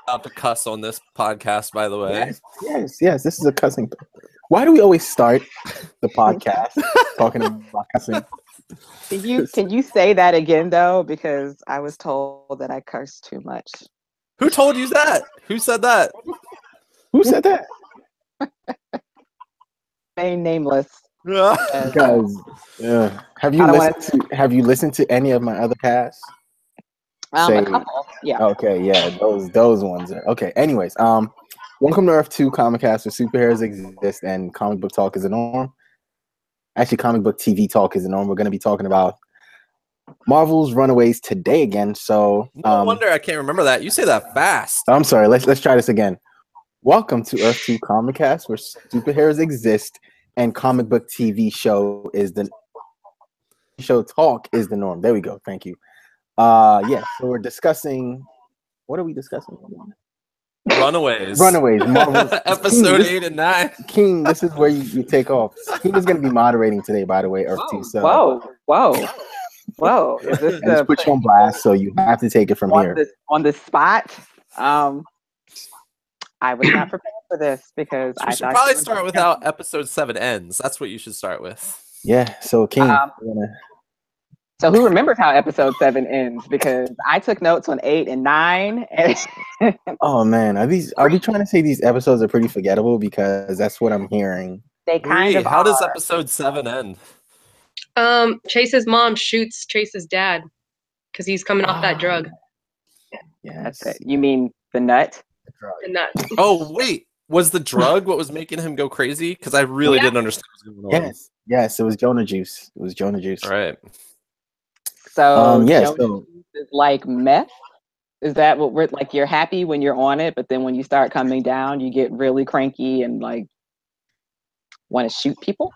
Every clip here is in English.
allowed to cuss on this podcast, by the way. Yes. This is a cussing. Why do we always start the podcast talking about cussing? Can you say that again though? Because I was told that I cursed too much. Who told you that? Who said that? Who said that? Remain nameless. Because have you listened to any of my other casts? A couple, yeah. Okay, yeah, those ones. Okay. Anyways, welcome to Earth 2 Comic Cast, where superheroes exist and comic book talk is the norm. Actually, comic book TV talk is the norm. We're going to be talking about Marvel's Runaways today again. So no wonder I can't remember that. You say that fast. I'm sorry. Let's try this again. Welcome to Earth 2 Comic Cast, where superheroes exist and comic book TV show talk is the norm. There we go. Thank you. So we're discussing. What are we discussing? Runaways. Marvel's Episode 8 and 9. Keem, this is where you take off. Keem is going to be moderating today, by the way, Earth 2. So Whoa. Is this I just put you on blast, so you have to take it from here. On the spot. I was not prepared for this because I should probably start with how episode 7 ends. That's what you should start with. Yeah. So Keem. So who remembers how episode 7 ends? Because I took notes on 8 and 9. Oh man, are we trying to say these episodes are pretty forgettable? Because that's what I'm hearing. They kind of. How does episode 7 end? Chase's mom shoots Chase's dad because he's coming off that drug. Yeah, that's it. You mean the nut? The nut. Oh wait, was the drug what was making him go crazy? Because I really didn't understand what was going on. Yes, it was Jonah juice. All right. So Juice is like meth. Is that what we're like? You're happy when you're on it, but then when you start coming down, you get really cranky and like want to shoot people.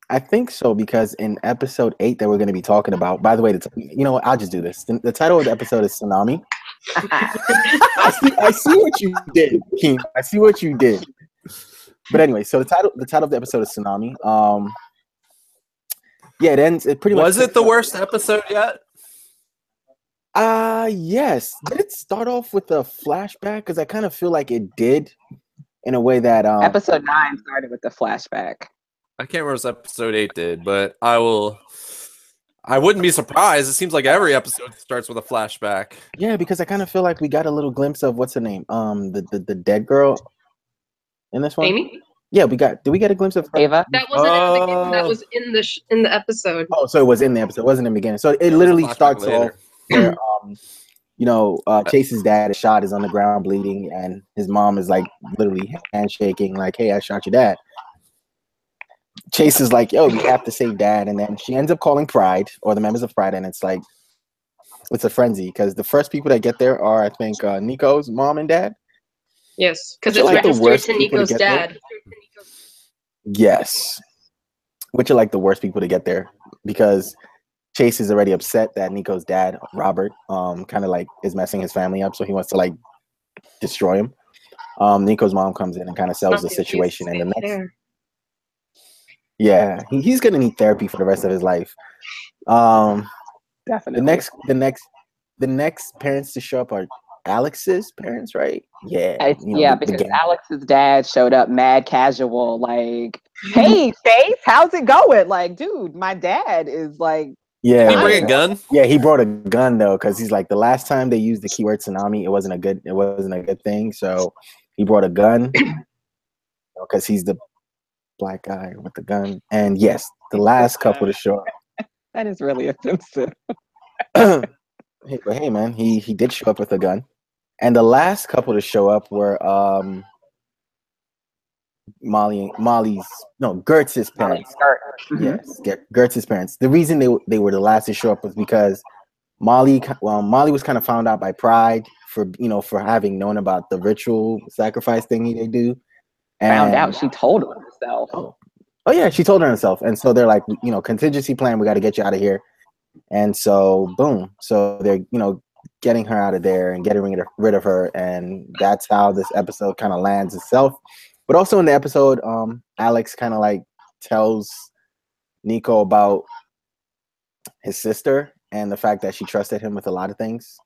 I think so, because in episode 8 that we're going to be talking about. By the way, you know what? I'll just do this. The title of the episode is Tsunami. I see what you did, Keem. I see what you did. But anyway, so the title of the episode is Tsunami. Yeah, it ends. It pretty much. Was it the worst episode yet? Yes. Did it start off with a flashback? Because I kind of feel like it did, in a way that episode 9 started with the flashback. I can't remember what episode 8 did, but I wouldn't be surprised. It seems like every episode starts with a flashback. Yeah, because I kind of feel like we got a little glimpse of what's her name, the dead girl in this one. Amy. Yeah, did we get a glimpse of her? Ava? That wasn't in the beginning. That was in the episode. Oh, so it was in the episode. It wasn't in the beginning. So it literally starts off where Chase's dad is shot, is on the ground bleeding, and his mom is like literally handshaking, like, "Hey, I shot your dad." Chase is like, "Yo, we have to save dad," and then she ends up calling Pride, or the members of Pride, and it's like, it's a frenzy because the first people that get there are, I think, Nico's mom and dad. Yes, because it's registered to Nico's dad. Yes, which are like the worst people to get there, because Chase is already upset that Nico's dad, Robert, kind of like is messing his family up, so he wants to like destroy him. Nico's mom comes in and kind of sells the situation, and the next, he's gonna need therapy for the rest of his life. Definitely. The next parents to show up are Alex's parents, right? Yeah. Because Alex's dad showed up mad casual, like, "Hey, Chase, how's it going?" Like, dude, my dad is like, Did he bring a gun? Yeah, he brought a gun though, because he's like, the last time they used the keyword tsunami, it wasn't a good thing. So he brought a gun because he's the black guy with the gun. And yes, the last couple to show up. That is really offensive. Hey man, he did show up with a gun. And the last couple to show up were Gertz's parents. Yes, Gertz's parents. The reason they were the last to show up was because Molly was kind of found out by Pride for having known about the ritual sacrifice thingy they do. And found out, she told herself. Oh yeah, she told her herself. And so they're like, contingency plan, we got to get you out of here. And so boom. So they're, getting her out of there and getting rid of her, and that's how this episode kind of lands itself. But also in the episode, Alex kind of like tells Nico about his sister and the fact that she trusted him with a lot of things.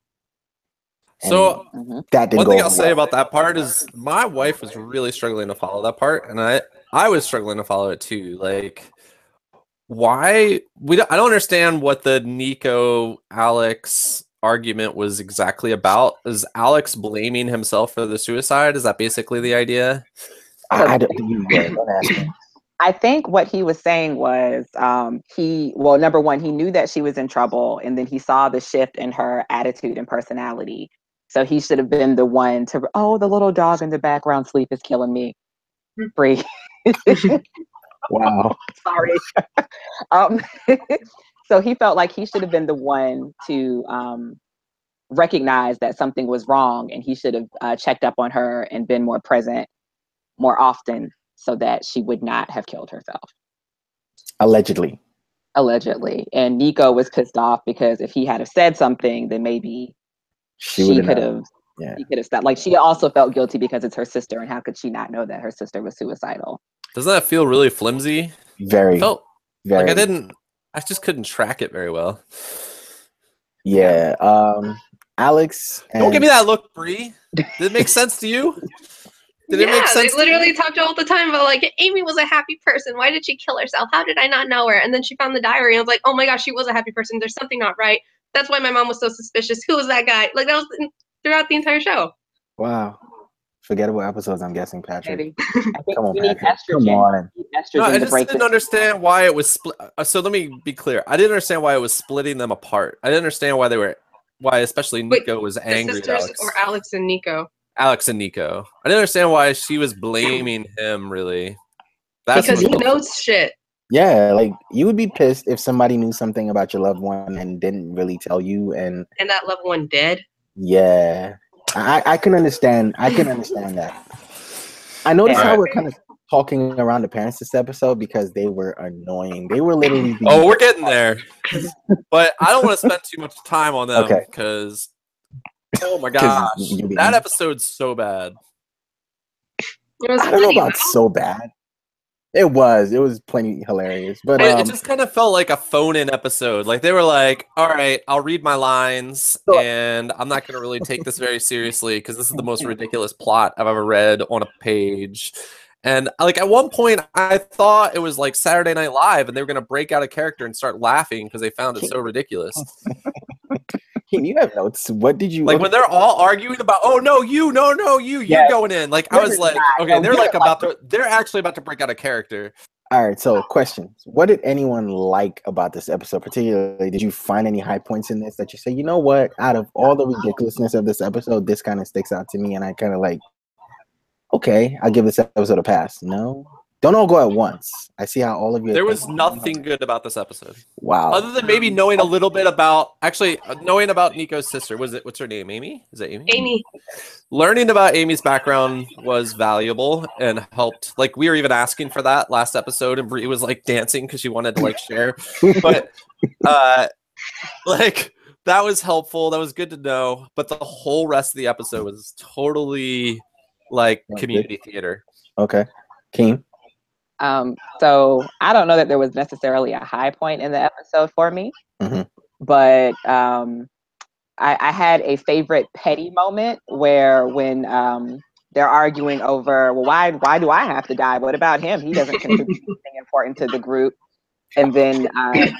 So that didn't one go thing over I'll say well. about that part is my wife was really struggling to follow that part, and I was struggling to follow it too. Like, why I don't understand what the Nico Alex argument was exactly about. Is Alex blaming himself for the suicide? Is that basically the idea? I don't ask me. I think what he was saying was number one, he knew that she was in trouble, and then he saw the shift in her attitude and personality. So he should have been the one to, the little dog in the background sleep is killing me. Free. Wow. Sorry. So he felt like he should have been the one to recognize that something was wrong, and he should have checked up on her and been more present more often so that she would not have killed herself. Allegedly. And Nico was pissed off because if he had have said something, then maybe she could have stopped. Like, she also felt guilty because it's her sister, and how could she not know that her sister was suicidal? Doesn't that feel really flimsy? Very. Like I just couldn't track it very well. Yeah. Alex. Don't give me that look, Bree. Did it make sense to you? Did it make sense? They literally talked all the time about, like, Amy was a happy person. Why did she kill herself? How did I not know her? And then she found the diary, and I was like, oh my gosh, she was a happy person. There's something not right. That's why my mom was so suspicious. Who was that guy? Like, that was throughout the entire show. Wow. Forgettable episodes, I'm guessing, Patrick. Come on, Patrick. Come on. No, I just didn't understand why it was split. So let me be clear. I didn't understand why it was splitting them apart. I didn't understand why especially Nico was angry at Alex. Or Alex and Nico. Alex and Nico. I didn't understand why she was blaming him, really. Because he knows shit. Yeah, like, you would be pissed if somebody knew something about your loved one and didn't really tell you, and that loved one dead. Yeah, I can understand. I can understand that. I noticed how we're kind of talking around the parents this episode because they were annoying. They were literally. We're getting there, but I don't want to spend too much time on them because. Oh my gosh, that episode's so bad. I don't know about so bad. It was plenty hilarious, but it just kind of felt like a phone-in episode. Like, they were like, "All right, I'll read my lines, and I'm not going to really take this very seriously because this is the most ridiculous plot I've ever read on a page." And, like, at one point, I thought it was like Saturday Night Live, and they were going to break out a character and start laughing because they found it so ridiculous. You have notes. What did you like when they're all arguing about? Oh no, you're going in. Like, I was like, okay, they're actually about to break out a character. All right, so questions. What did anyone like about this episode? Particularly, did you find any high points in this that you say, you know what? Out of all the ridiculousness of this episode, this kind of sticks out to me, and I kind of like, okay, I'll give this episode a pass. No. Don't all go at once. I see how all of you. There was nothing good about this episode. Wow. Other than maybe knowing a little bit about, knowing about Nico's sister. What's her name? Amy? Is that Amy? Amy. Learning about Amy's background was valuable and helped. Like, we were even asking for that last episode, and Brie was like dancing because she wanted to like share. But like, that was helpful. That was good to know. But the whole rest of the episode was totally like community theater. Okay. Keem? So I don't know that there was necessarily a high point in the episode for me, but I had a favorite petty moment where when they're arguing over, well, why do I have to die? What about him? He doesn't contribute anything important to the group. And then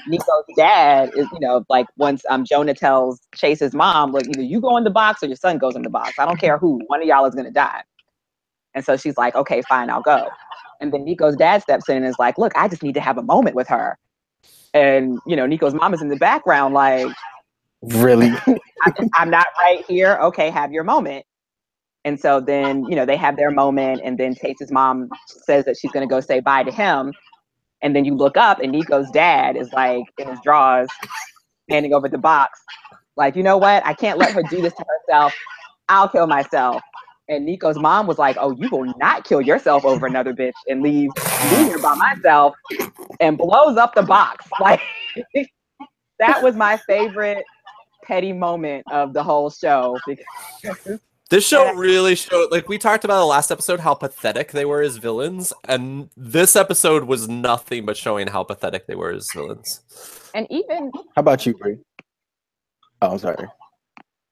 Nico's dad is, like, once Jonah tells Chase's mom, like, either you go in the box or your son goes in the box. I don't care who. One of y'all is going to die. And so she's like, okay, fine, I'll go. And then Nico's dad steps in and is like, look, I just need to have a moment with her. And, Nico's mom is in the background like, really? I'm not right here. Okay, have your moment. And so then, they have their moment. And then Chase's mom says that she's going to go say bye to him. And then you look up and Nico's dad is like in his drawers, standing over the box. Like, you know what? I can't let her do this to herself. I'll kill myself. And Nico's mom was like, oh, you will not kill yourself over another bitch and leave me here by myself, and blows up the box. Like, that was my favorite petty moment of the whole show. This show really showed, like we talked about in the last episode, how pathetic they were as villains. And this episode was nothing but showing how pathetic they were as villains. And even... How about you, Brie? Oh, I'm sorry.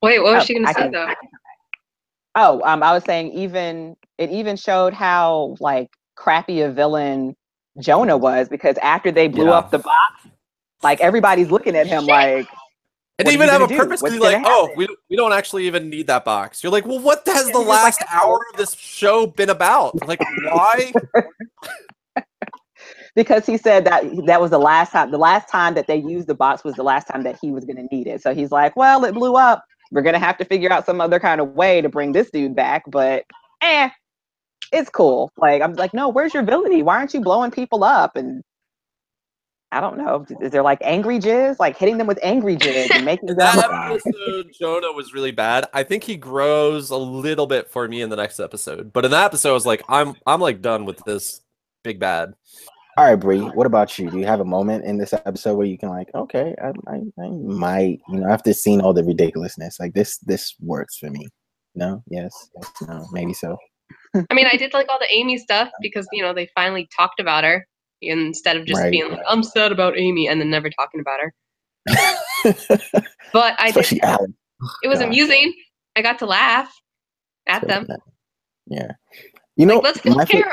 Wait, what was she going to say though? I was saying it even showed how like crappy a villain Jonah was, because after they blew up the box, like everybody's looking at him like, and they even have a purpose to be like, oh, we don't actually even need that box. You're like, well, what has the last hour of this show been about? Like, why? Because he said that was the last time that they used the box was the last time that he was going to need it. So he's like, well, it blew up. We're going to have to figure out some other kind of way to bring this dude back. But it's cool. Like, I'm like, no, where's your villainy? Why aren't you blowing people up? And I don't know. Is there like angry jizz? Like hitting them with angry jizz and making them... That episode, Jonah was really bad. I think he grows a little bit for me in the next episode. But in that episode, I was like, I'm like done with this big bad. All right, Bree, what about you? Do you have a moment in this episode where you can like, okay, I might, after seeing all the ridiculousness, like this works for me? No, yes, no, maybe so. I mean, I did like all the Amy stuff because, they finally talked about her instead of just being like, I'm sad about Amy and then never talking about her. But I did. It was amusing. I got to laugh at them. Yeah. Like, let's kill Carol.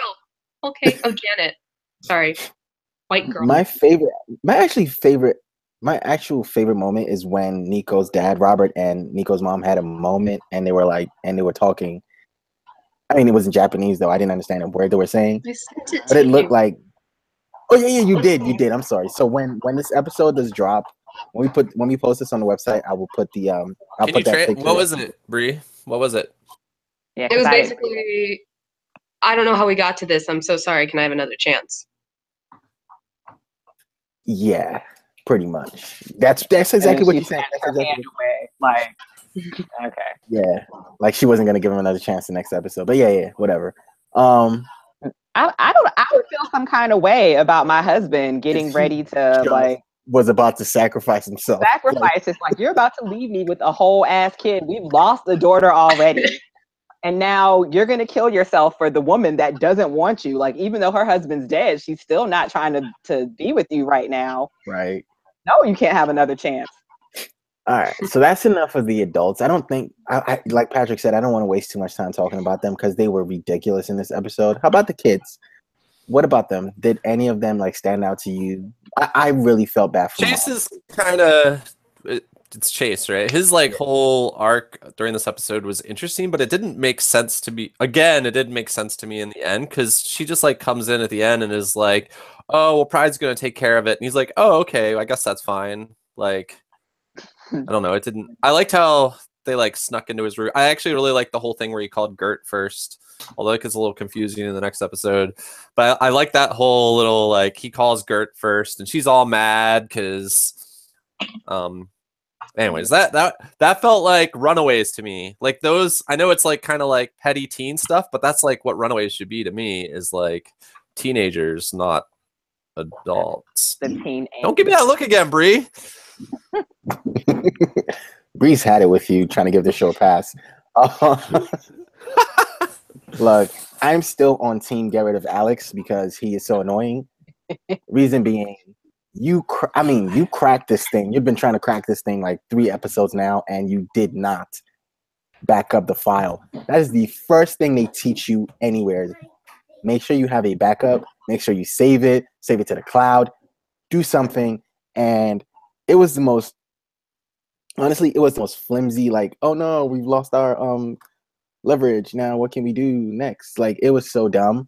Okay. Oh, Janet. Sorry. White girl. My actual favorite moment is when Nico's dad, Robert, and Nico's mom had a moment and they were talking. I mean, it was in Japanese though. I didn't understand a word they were saying. But it looked like, oh yeah, you did. I'm sorry. So when this episode does drop, when we post this on the website, I will put the I'll put that picture. What was it, Bree? What was it? Yeah, it was basically, I don't know how we got to this. I'm so sorry. Can I have another chance? Yeah, pretty much. That's exactly what you said. Like, okay. Yeah, like she wasn't gonna give him another chance the next episode. But yeah, whatever. I would feel some kind of way about my husband getting ready to was about to sacrifice himself. It's like, you're about to leave me with a whole ass kid. We've lost a daughter already. And now you're going to kill yourself for the woman that doesn't want you. Like, even though her husband's dead, she's still not trying to be with you right now. Right. No, you can't have another chance. All right. So that's enough of the adults. I don't think, I like Patrick said, I don't want to waste too much time talking about them because they were ridiculous in this episode. How about the kids? What about them? Did any of them like stand out to you? I really felt bad for Chase. Is kind of... It's Chase, right? His like whole arc during this episode was interesting, but it didn't make sense to me. Again, it didn't make sense to me in the end because she just like comes in at the end and is like, "Oh, well, Pride's gonna take care of it," and he's like, "Oh, okay, I guess that's fine." Like, I don't know. It didn't. I liked how they like snuck into his room. I actually really liked the whole thing where he called Gert first, although it gets a little confusing in the next episode. But I like that whole little like he calls Gert first, and she's all mad because, Anyways, that felt like Runaways to me. Like those, I know it's like kind of like petty teen stuff, but that's like what Runaways should be to me, is like teenagers, not adults. Don't give me that look again, Bree. Bree's had it with you trying to give the show a pass. Look, I'm still on team get rid of Alex because he is so annoying. Reason being, you cracked this thing. You've been trying to crack this thing like 3 episodes now, and you did not back up the file. That is the first thing they teach you anywhere. Make sure you have a backup. Make sure you save it to the cloud, do something. And it was the most, honestly, it was the most flimsy, like, oh no, we've lost our leverage. Now what can we do next? Like, it was so dumb.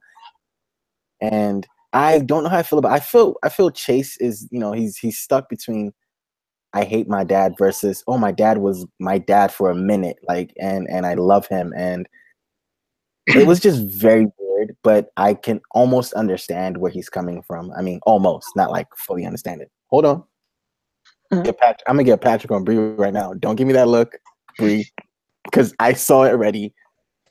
And I don't know how I feel about it. I feel Chase is, he's stuck between I hate my dad versus, oh, my dad was my dad for a minute, like, and I love him. And it was just very weird, but I can almost understand where he's coming from. I mean, almost, not like fully understand it. Hold on. I'm gonna get Patrick on Bree right now. Don't give me that look, Bree, because I saw it already.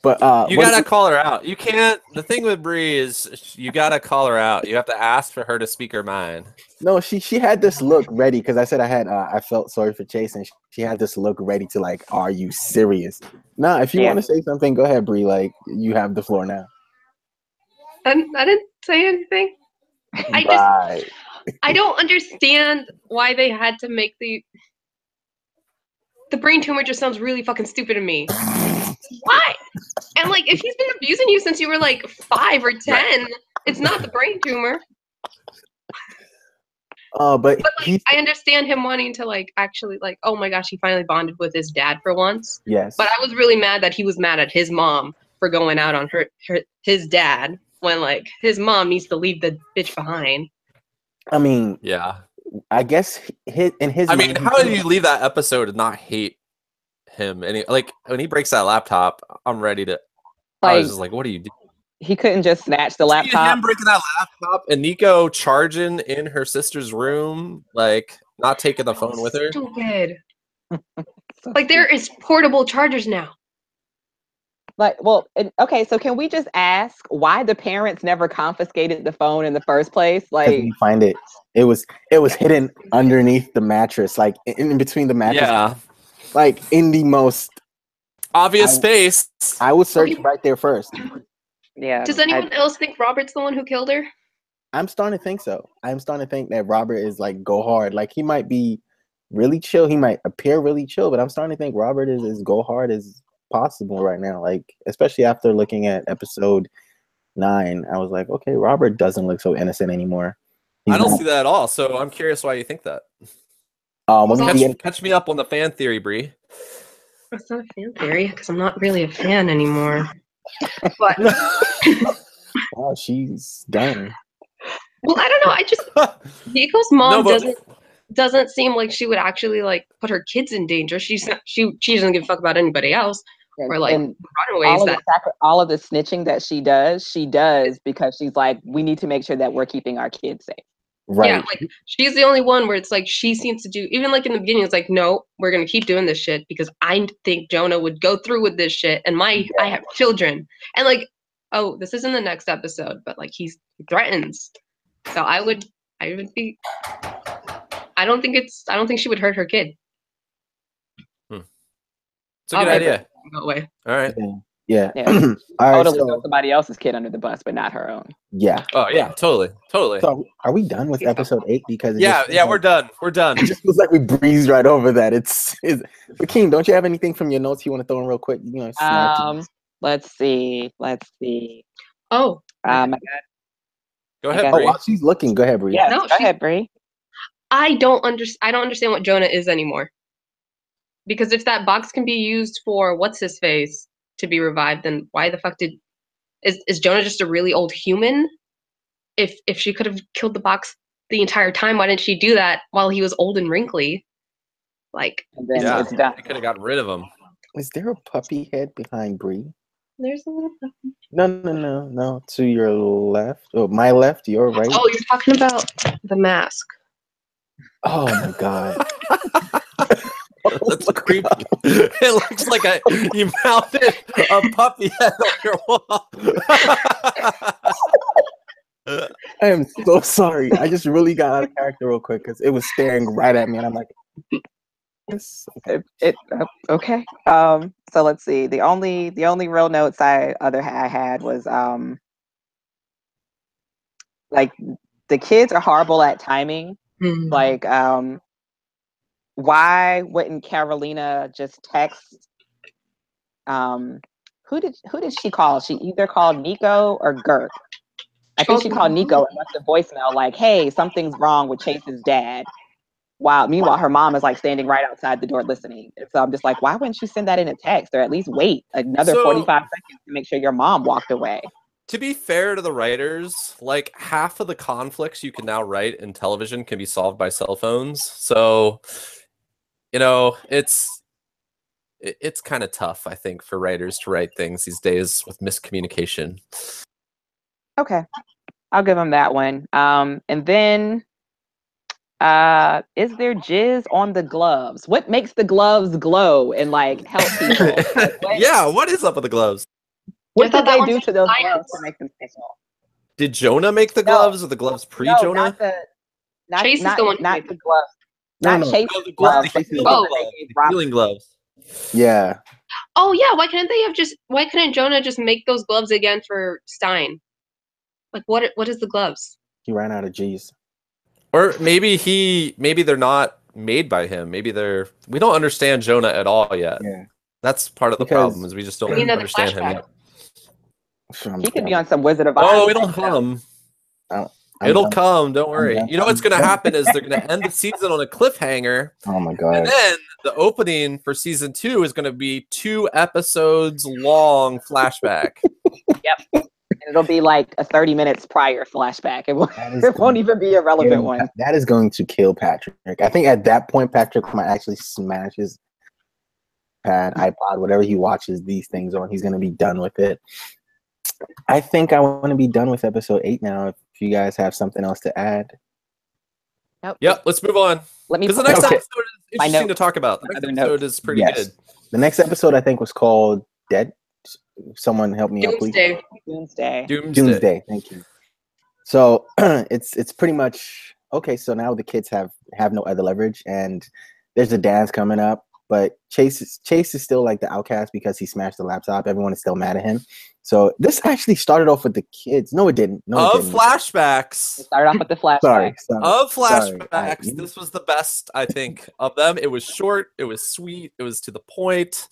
But you gotta call her out. You can't. The thing with Bree is you gotta call her out. You have to ask for her to speak her mind. No, she had this look ready because I said I felt sorry for Chase, and she had this look ready to like, are you serious? Nah, if you want to say something, go ahead, Bree. Like, you have the floor now. I didn't say anything. I don't understand why they had to make the. the brain tumor just sounds really fucking stupid to me. Why? And like, if he's been abusing you since you were like 5 or 10, it's not the brain tumor. But like, I understand him wanting to like actually like, oh my gosh, he finally bonded with his dad for once. Yes. But I was really mad that he was mad at his mom for going out on his dad when like his mom needs to leave the bitch behind. I mean, yeah. I guess in his. I mean, how do you leave that episode and not hate him? And like when he breaks that laptop, I'm ready to. Like, I was just like, what are you doing? He couldn't just snatch the laptop. Him breaking that laptop and Nico charging in her sister's room, like not taking the phone with her. Stupid. Like there is portable chargers now. Like, well, okay, so can we just ask why the parents never confiscated the phone in the first place? Like, we find it. It was hidden underneath the mattress, like in between the mattress. Yeah. Like in the most obvious space. I would search right there first. Yeah. Does anyone else think Robert's the one who killed her? I'm starting to think so. I'm starting to think that Robert is like go hard. Like he might be really chill. He might appear really chill, but I'm starting to think Robert is as go hard as possible right now. Like especially after looking at episode 9, I was like, okay, Robert doesn't look so innocent anymore. I don't see that at all. So I'm curious why you think that. Catch me up on the fan theory, Bree. That's not a fan theory because I'm not really a fan anymore. But wow, she's done. Well, I don't know. I just Nico's mom doesn't seem like she would actually like put her kids in danger. She doesn't give a fuck about anybody else. Or like Runaways. All of the snitching that she does because she's like, we need to make sure that we're keeping our kids safe. Right. Yeah, like she's the only one where it's like she seems to do, even like in the beginning, it's like, no, we're gonna keep doing this shit because I think Jonah would go through with this shit, and I have children, and like, oh, this is in the next episode, but like he threatens, so I would be, I don't think she would hurt her kid. It's a good idea. No way. All right. Yeah. All right, totally throw somebody else's kid under the bus, but not her own. Yeah. Oh yeah, totally. So are we done with episode 8? Because we're done. We're done. It just feels like we breezed right over that. It's but Keem, don't you have anything from your notes you want to throw in real quick? You know, let's see. Oh, my God. Go ahead, Bree. While she's looking, go ahead, Bree. Yeah, go ahead, Bree. I don't understand what Jonah is anymore. Because if that box can be used for what's his face to be revived, then why the fuck is Jonah just a really old human? If she could have killed the box the entire time, why didn't she do that while he was old and wrinkly? Like, it's done. I could have gotten rid of him. Is there a puppy head behind Bree? There's a little puppy. No. To your left. Oh, my left, your right. Oh, you're talking about the mask. Oh my God. That's creepy. It looks like you mounted a puppy head on your wall. I am so sorry. I just really got out of character real quick because it was staring right at me, and I'm like, okay. So let's see. The only real notes I had was like the kids are horrible at timing. Mm-hmm. Like why wouldn't Carolina just text who did she call? She either called Nico or Girk. I think she called Nico and left a voicemail like, hey, something's wrong with Chase's dad. Meanwhile, her mom is like standing right outside the door listening. So I'm just like, why wouldn't you send that in a text or at least wait another 45 seconds to make sure your mom walked away? To be fair to the writers, like half of the conflicts you can now write in television can be solved by cell phones. So, you know, it's kind of tough, I think, for writers to write things these days with miscommunication. Okay, I'll give them that one. And then, is there jizz on the gloves? What makes the gloves glow and like help people? Yeah, what is up with the gloves? What did they do to those gloves to make them special? Did Jonah make the gloves or the gloves pre-Jonah? Chase is the one not the gloves. Not Chase. The gloves. Healing gloves. Yeah. Oh yeah, why couldn't Jonah just make those gloves again for Stein? Like what is the gloves? He ran out of G's. Or maybe they're not made by him. Maybe we don't understand Jonah at all yet. Yeah. That's part of the problem is we just don't understand him yet. He could be on some Wizard of Oz. Oh, it'll come. It'll come. Don't worry. You know what's going to happen is they're going to end the season on a cliffhanger. Oh my god! And then the opening for season 2 is going to be 2 episodes long flashback. Yep. And it'll be like a 30 minutes prior flashback. It won't even be a relevant one. That is going to kill Patrick. I think at that point, Patrick might actually smash his pad, iPod, whatever he watches these things on. He's going to be done with it. I think I want to be done with episode 8 now. If you guys have something else to add. Yep, let's move on. Because the next episode is interesting to talk about. The next episode is pretty good. The next episode, I think, was called Dead. Someone help me out, please. Doomsday. Thank you. So it's pretty much okay. So now the kids have no other leverage, and there's a dance coming up. But Chase is still like the outcast because he smashed the laptop. Everyone is still mad at him. So this actually started off with the kids. No, it didn't. Flashbacks. It started off with the flashbacks. Of flashbacks. This was the best, I think, of them. It was short. It was sweet. It was to the point.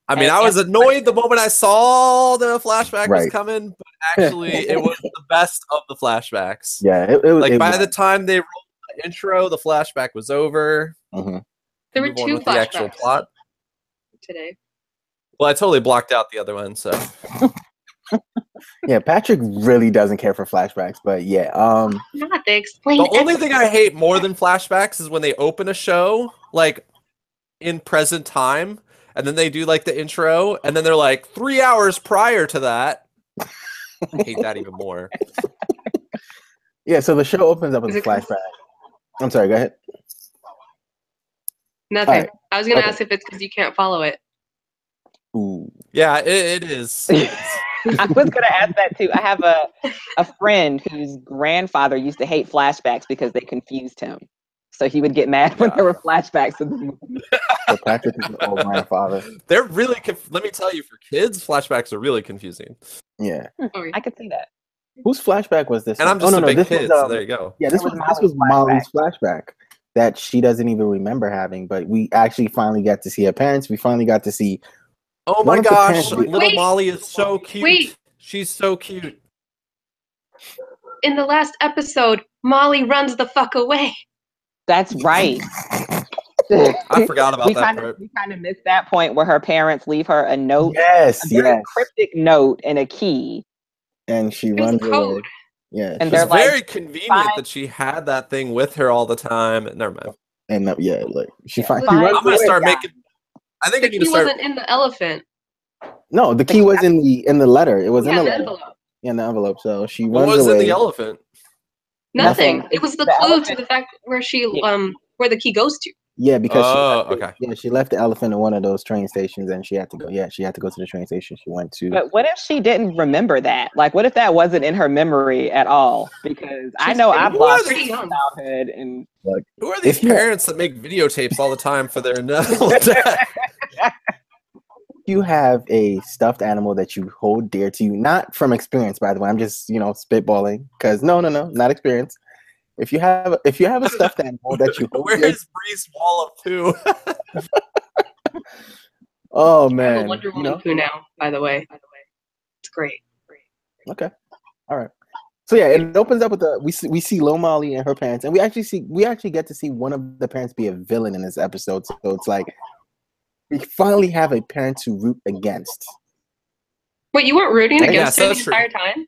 I mean, I was annoyed the moment I saw the flashback was coming, but actually, it was the best of the flashbacks. Yeah, it was. Like by the time they rolled the intro, the flashback was over. Mm-hmm. There were 2 flashbacks the actual plot today. Well, I totally blocked out the other one, so. Yeah, Patrick really doesn't care for flashbacks, but yeah. Not they explain. The only thing I hate more than flashbacks is when they open a show like in present time, and then they do like the intro, and then they're like 3 hours prior to that. I hate that even more. Yeah, so the show opens up with a flashback. I'm sorry, go ahead. Nothing. Right. I was going to ask if it's because you can't follow it. Ooh. Yeah, it is. I was going to ask that too. I have a friend whose grandfather used to hate flashbacks because they confused him. So he would get mad when there were flashbacks in the movie. So Patrick is an old grandfather. They're really, let me tell you, for kids, flashbacks are really confusing. Yeah. I could see that. Whose flashback was this? And I'm just a big kid, so there you go. Yeah, this was Molly's flashback that she doesn't even remember having, but we actually finally got to see her parents. We finally got to see. Oh my gosh, little Molly is so cute. Wait. She's so cute. In the last episode, Molly runs the fuck away. That's right. I forgot about that part. We kind of missed that point where her parents leave her a note. Yes, a cryptic note and a key. And she runs away. Yeah, and it's very convenient that she had that thing with her all the time. Never mind. And like she finds. I'm gonna start making. I think the key wasn't in the elephant. No, the key was in the letter. It was in the envelope. Yeah, in the envelope. So she runs away. What was in the elephant? Nothing. It was the clue to the fact where she where the key goes to. Yeah, because she left the elephant in one of those train stations, and she had to go. Yeah, she had to go to the train station. She went to. But what if she didn't remember that? Like, what if that wasn't in her memory at all? Because I know I've lost childhood and. Who are these parents that make videotapes all the time for their You have a stuffed animal that you hold dear to you, not from experience, by the way. I'm just spitballing because no, not experience. If you have a stuffed animal that you hold dear, where's Bree's wall of poo? Oh man, I have a Wonder Woman poo now. By the way, it's great. Okay, all right. So yeah, it opens up with we see Lil Molly and her parents, and we actually get to see one of the parents be a villain in this episode. So it's like we finally have a parent to root against. Wait, you weren't rooting against her the entire time?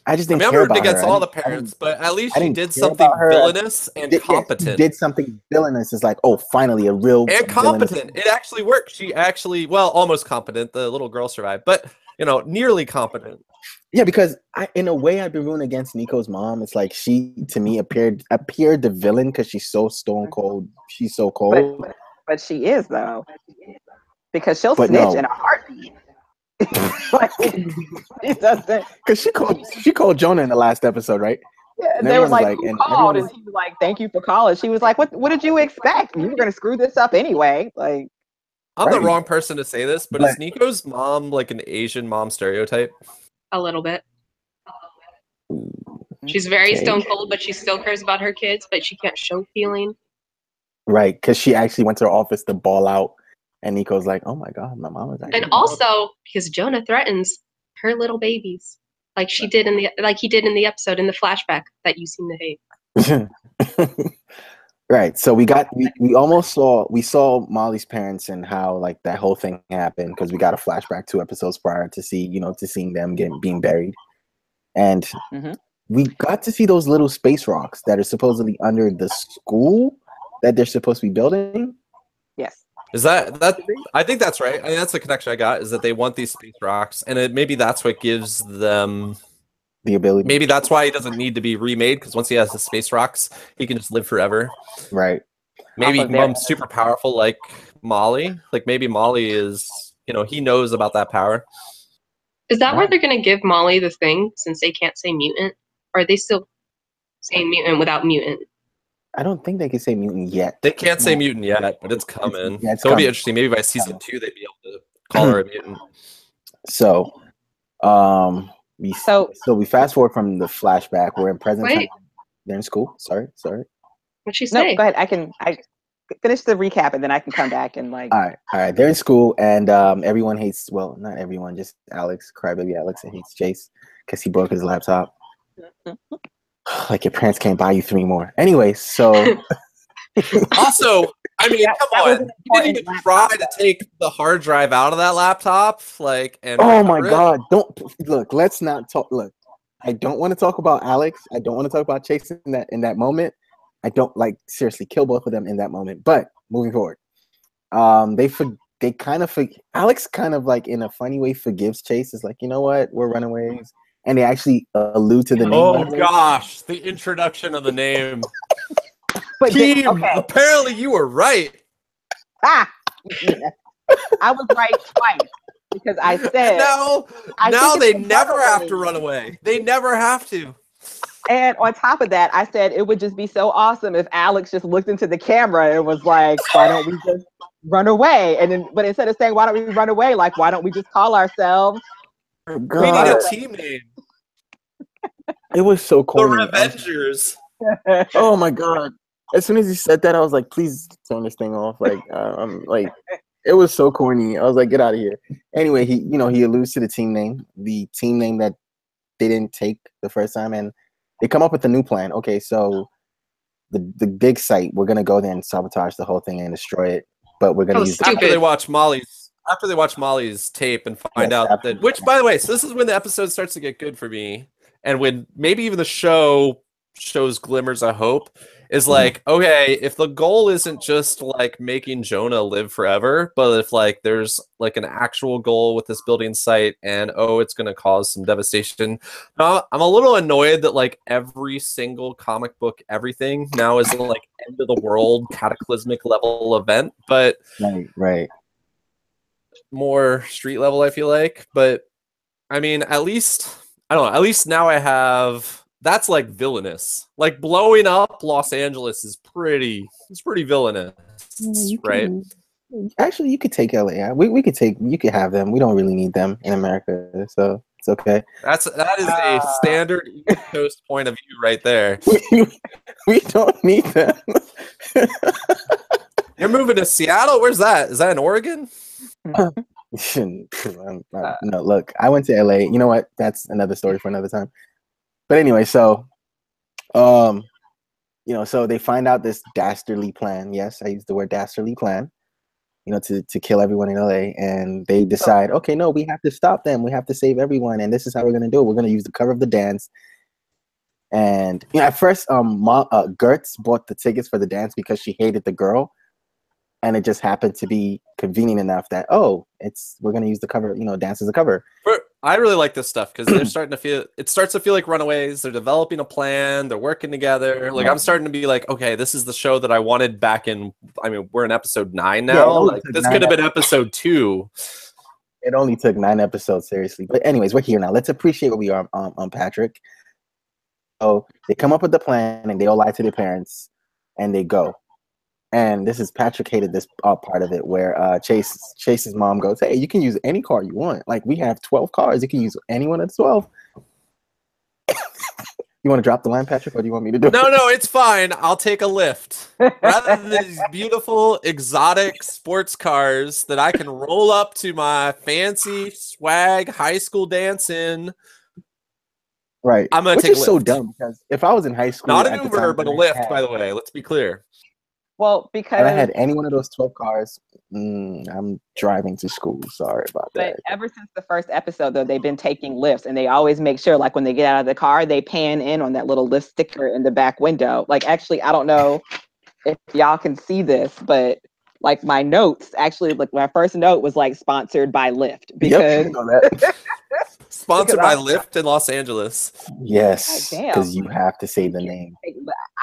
I just didn't care about her. Against all the parents, but at least she did something villainous and competent. She did something villainous. It's like, oh, finally a real and competent. It actually worked. She actually, almost competent. The little girl survived, but nearly competent. Yeah, because in a way, I've been rooting against Nico's mom. It's like she, to me, appeared the villain because she's so stone cold. She's so cold. But she is though, because she'll snitch in a heartbeat. Like, it doesn't. Because she called Jonah in the last episode, right? Yeah, and they were like, who called? And he was like, thank you for calling. She was like, what did you expect? You were gonna screw this up anyway. Like, I'm the wrong person to say this, but is Nico's mom like an Asian mom stereotype? A little bit. She's very stone cold, but she still cares about her kids, but she can't show feeling. Right, because she actually went to her office to ball out, and Nico's like, "Oh my god, my mom was actually." And also because Jonah threatens her little babies, like he did in the episode in the flashback that you seem to hate. Right. So we saw Molly's parents and how like that whole thing happened because we got a flashback 2 episodes prior to seeing them being buried. And we got to see those little space rocks that are supposedly under the school that they're supposed to be building. Yes. Is that I think that's right. I mean, that's the connection I got, is that they want these space rocks, and maybe that's what gives them the ability. Maybe that's why he doesn't need to be remade, because once he has the space rocks, he can just live forever. Right. Maybe he can become super powerful like Molly. Like maybe Molly is, he knows about that power. Is that where they're going to give Molly the thing, since they can't say mutant? Or are they still saying mutant without mutant? I don't think they can say mutant yet. They can't say mutant yet, but it's coming. It's it'll be interesting. Maybe by season 2, they'd be able to call her a mutant. So, we fast forward from the flashback. We're in present time. They're in school. Sorry. What'd she say? No, go ahead. I finish the recap and then I can come back and like. All right. They're in school and everyone hates. Well, not everyone, just Alex, crybaby Alex, and hates Chase because he broke his laptop. Like your parents can't buy you 3 more. Anyway, so. Also, I mean, come on. You didn't even try to take the hard drive out of that laptop, oh my god! Don't look. Let's not talk. Look, I don't want to talk about Alex. I don't want to talk about Chase in that moment. I don't seriously kill both of them in that moment. But moving forward, they kind of Alex kind of like in a funny way forgives Chase. Is like, you know what, we're Runaways, and they actually allude to the name. Oh gosh, the introduction of the name. Keem, apparently you were right. Yeah. I was right twice because I said now they never have to run away. They never have to. And on top of that, I said it would just be so awesome if Alex just looked into the camera and was like, "Why don't we just run away?" But instead of saying, "Why don't we run away?" like, "Why don't we just call ourselves?" We need a team name. It was so corny. The Revengers. Oh my god. As soon as he said that, I was like, please turn this thing off. It was so corny. I was like, get out of here. Anyway, he alludes to the team name that they didn't take the first time, and they come up with a new plan. Okay, so the big site, we're gonna go there and sabotage the whole thing and destroy it. But we're gonna use after they watch Molly's tape and find out that, which by the way, so this is when the episode starts to get good for me, and when maybe even the show shows glimmers of hope, is like, okay, if the goal isn't just like making Jonah live forever, but if there's an actual goal with this building site and it's going to cause some devastation. I'm a little annoyed that every single comic book everything now is end of the world cataclysmic level event, but right more street level, I feel like. But I mean, at least now I have. That's villainous. Blowing up Los Angeles is pretty villainous, right? Actually, you could take LA. You could have them. We don't really need them in America, so it's okay. That is a standard East Coast point of view right there. We don't need them. You're moving to Seattle? Where's that? Is that in Oregon? No, look, I went to LA. You know what? That's another story for another time. But anyway, so, so they find out this dastardly plan. Yes, I used the word dastardly plan, to kill everyone in LA. And they decide, okay, no, we have to stop them. We have to save everyone. And this is how we're going to do it. We're going to use the cover of the dance. And at first, Gertz bought the tickets for the dance because she hated the girl. And it just happened to be convenient enough that, we're going to use the cover, dance as a cover. I really like this stuff because it starts to feel like Runaways. They're developing a plan. They're working together. I'm starting to be like, okay, this is the show that I wanted back in. I mean, we're in episode 9 now. This could have been episode 2. It only took 9 episodes, seriously. But anyways, we're here now. Let's appreciate what we are, Patrick. So they come up with the plan and they all lie to their parents and they go. And this is Patrick hated this part of it where Chase's mom goes, "Hey, you can use any car you want. We have 12 cars. You can use any one of the 12." You want to drop the line, Patrick, or do you want me to do it? No, it's fine. I'll take a lift. Rather than these beautiful, exotic sports cars that I can roll up to my fancy swag high school dance in. Right. I'm going to Which take a is lift. so dumb because if I was in high school Not at an the Uber, time but a and lift, by the way. Let's be clear. Well, because and I had any one of those 12 cars, I'm driving to school. Sorry about that. But ever since the first episode, though, they've been taking lifts, and they always make sure, like when they get out of the car, they pan in on that little lift sticker in the back window. Like, actually, I don't know if y'all can see this, but like my notes, actually, like my first note was like sponsored by Lyft because Yep, I know that. Sponsored by Lyft in Los Angeles. Yes, damn. because you have to say the name.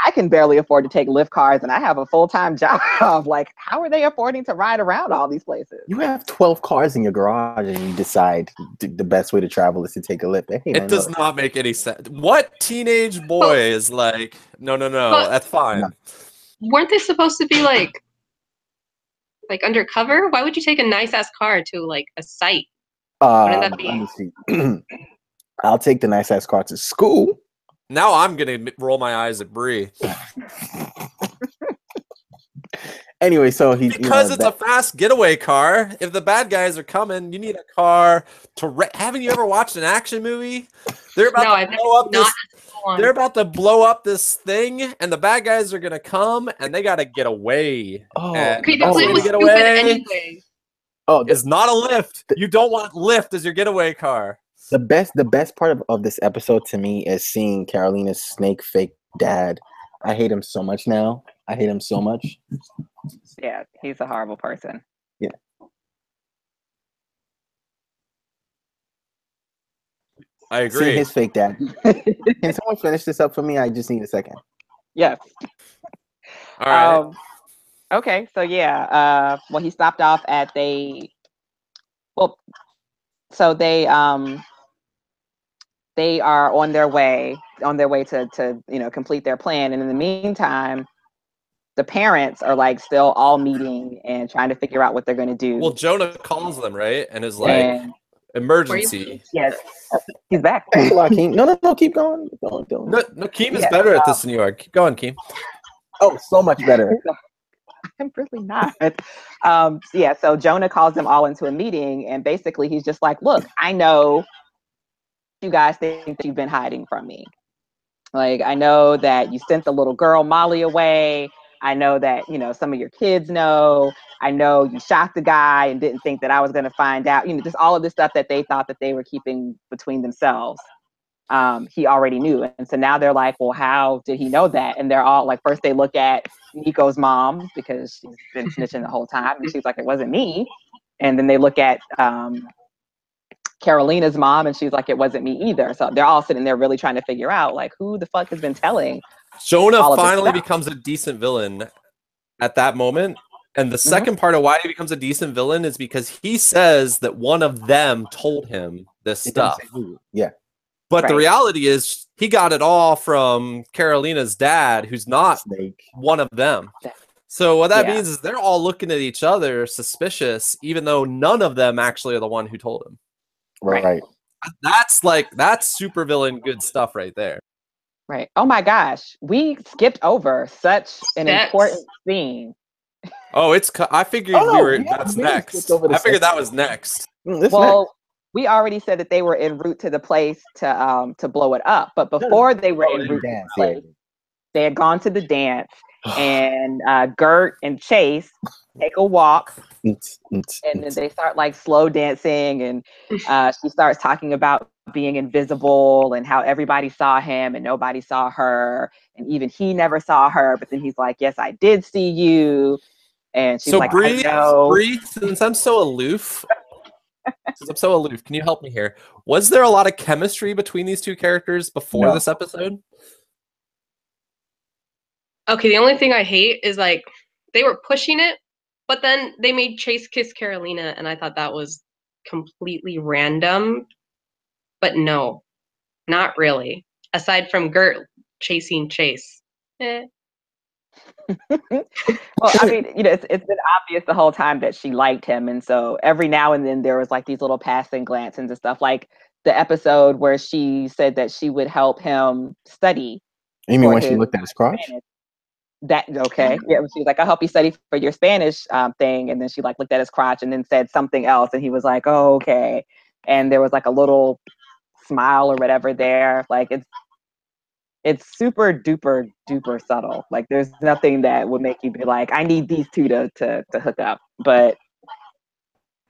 I can barely afford to take Lyft cars, and I have a full-time job. Like, how are they affording to ride around all these places? You have 12 cars in your garage, and you decide the best way to travel is to take a Lyft. Hey, It does not make any sense. What teenage boy is like, no, that's fine. No. Weren't they supposed to be like undercover? Why would you take a nice ass car to like a site? Wouldn't that be? Let me see. I'll take the nice ass car to school. Now I'm gonna roll my eyes at Bree. Anyway, so he's because it's a fast getaway car. If the bad guys are coming, you need a car to. Haven't you ever watched an action movie? They're about to blow up this. They're about to blow up this thing, and the bad guys are gonna come, and they gotta get away. Okay, the plane was stupid anyway. It's not a lift. You don't want lift as your getaway car. The best part of this episode to me is seeing Carolina's snake fake dad. I hate him so much now. I hate him so much. Yeah, he's a horrible person. Yeah. I agree. Seeing his fake dad. Can someone finish this up for me? I just need a second. Yes. All right. Okay, so yeah, well, he stopped off at so they are on their way to complete their plan, and in the meantime, the parents are like still all meeting and trying to figure out what they're going to do. Well, Jonah calls them, right, and is like, emergency. Yes, he's back. Keem. No, keep going. No, Keem is better at this than you are. Keep going, Keem. Oh, so much better. I'm really not. So Jonah calls them all into a meeting, and basically he's just like, look, I know you guys think that you've been hiding from me. Like, I know that you sent the little girl Molly away. I know that, some of your kids know. I know you shot the guy and didn't think that I was going to find out, just all of this stuff that they thought that they were keeping between themselves. He already knew. And so now they're like, well, how did he know that? And they're all like, first they look at Nico's mom because she's been snitching the whole time. And she's like, it wasn't me. And then they look at Carolina's mom and she's like, it wasn't me either. So they're all sitting there really trying to figure out like who the fuck has been telling. Jonah finally becomes a decent villain at that moment. And the second part of why he becomes a decent villain is because he says that one of them told him this stuff. Yeah. But the reality is he got it all from Carolina's dad, who's not one of them. So what that means is they're all looking at each other suspicious, even though none of them actually are the one who told him. Right. That's super villain good stuff right there. Right. Oh my gosh. We skipped over such an important scene. Oh, I figured that's next. I figured that was next. Well, we already said that they were en route to the place to blow it up. But before they were en route to the place, they had gone to the dance, and Gert and Chase take a walk, and then they start like slow dancing, and she starts talking about being invisible and how everybody saw him and nobody saw her, and even he never saw her. But then he's like, "Yes, I did see you," and she's like, Bree, "I know." Bree, since I'm so aloof. Can you help me here? Was there a lot of chemistry between these two characters before this episode? Okay, the only thing I hate is like they were pushing it, but then they made Chase kiss Carolina, and I thought that was completely random. But no, not really. Aside from Gert chasing Chase. Well, I mean, it's been obvious the whole time that she liked him, and so every now and then there was like these little passing glances and stuff, like the episode where she said that she would help him study. You mean when she looked at his crotch? Spanish. That okay? Yeah, she was like, "I'll help you study for your Spanish thing," and then she like looked at his crotch and then said something else, and he was like, "Oh, okay," and there was like a little smile or whatever there. Like it's super duper duper subtle. Like there's nothing that would make you be like, I need these two to hook up. But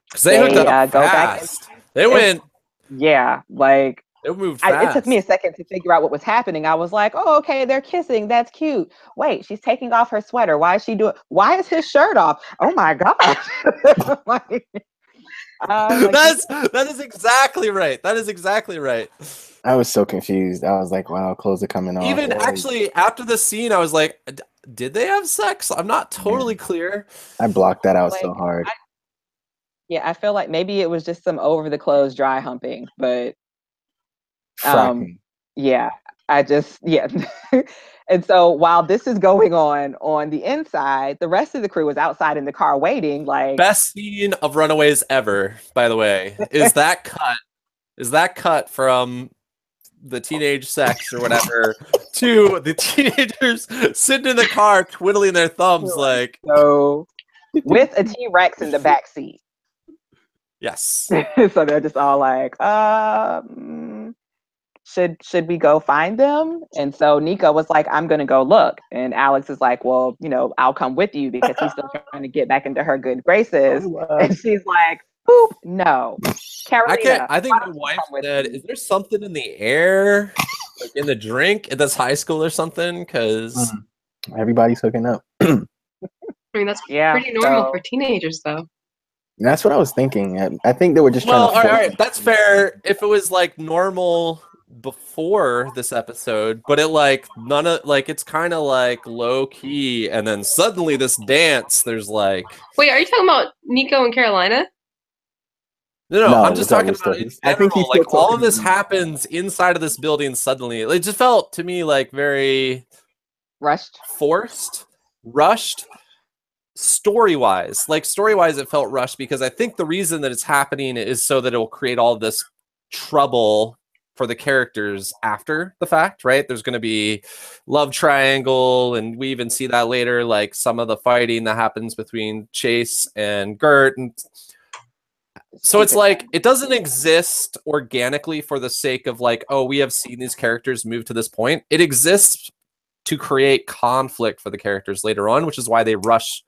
because they hooked up go fast. back. They went. Yeah, like it moved fast. It took me a second to figure out what was happening. I was like, oh, okay, they're kissing. That's cute. Wait, she's taking off her sweater. Why is she doing? Why is his shirt off? Oh my gosh. That is exactly right. That is exactly right. I was so confused. I was like, wow, clothes are coming off. Even actually after the scene, I was like, did they have sex? I'm not totally clear. I blocked that out so hard. I feel like maybe it was just some over the clothes dry humping, but yeah, and so while this is going on the inside, the rest of the crew was outside in the car waiting. Like, best scene of Runaways ever, by the way, is that cut from the teenage sex or whatever to the teenagers sitting in the car twiddling their thumbs like so with a T-Rex in the back seat. Yes. So they're just all like, should we go find them? And so Nico was like, I'm gonna go look. And Alex is like, well, I'll come with you because he's still trying to get back into her good graces. And she's like, boop, no. Carolina, I think my wife said, is there something in the air, like in the drink at this high school or something? Because everybody's hooking up. I mean, that's pretty normal for teenagers, though. That's what I was thinking. I think they were just trying to. All right, that's fair. If it was like normal before this episode, but it's kind of like low key, and then suddenly this dance. There's like, wait, are you talking about Nico and Carolina? No, I'm just talking about in general. I think like all of this happens inside of this building suddenly. It just felt to me like very rushed, story-wise. It felt rushed because I think the reason that it's happening is so that it will create all this trouble for the characters after the fact, right? There's going to be love triangle, and we even see that later, like some of the fighting that happens between Chase and Gert, and so it's like it doesn't exist organically for the sake of like, oh, we have seen these characters move to this point. It exists to create conflict for the characters later on, which is why they rush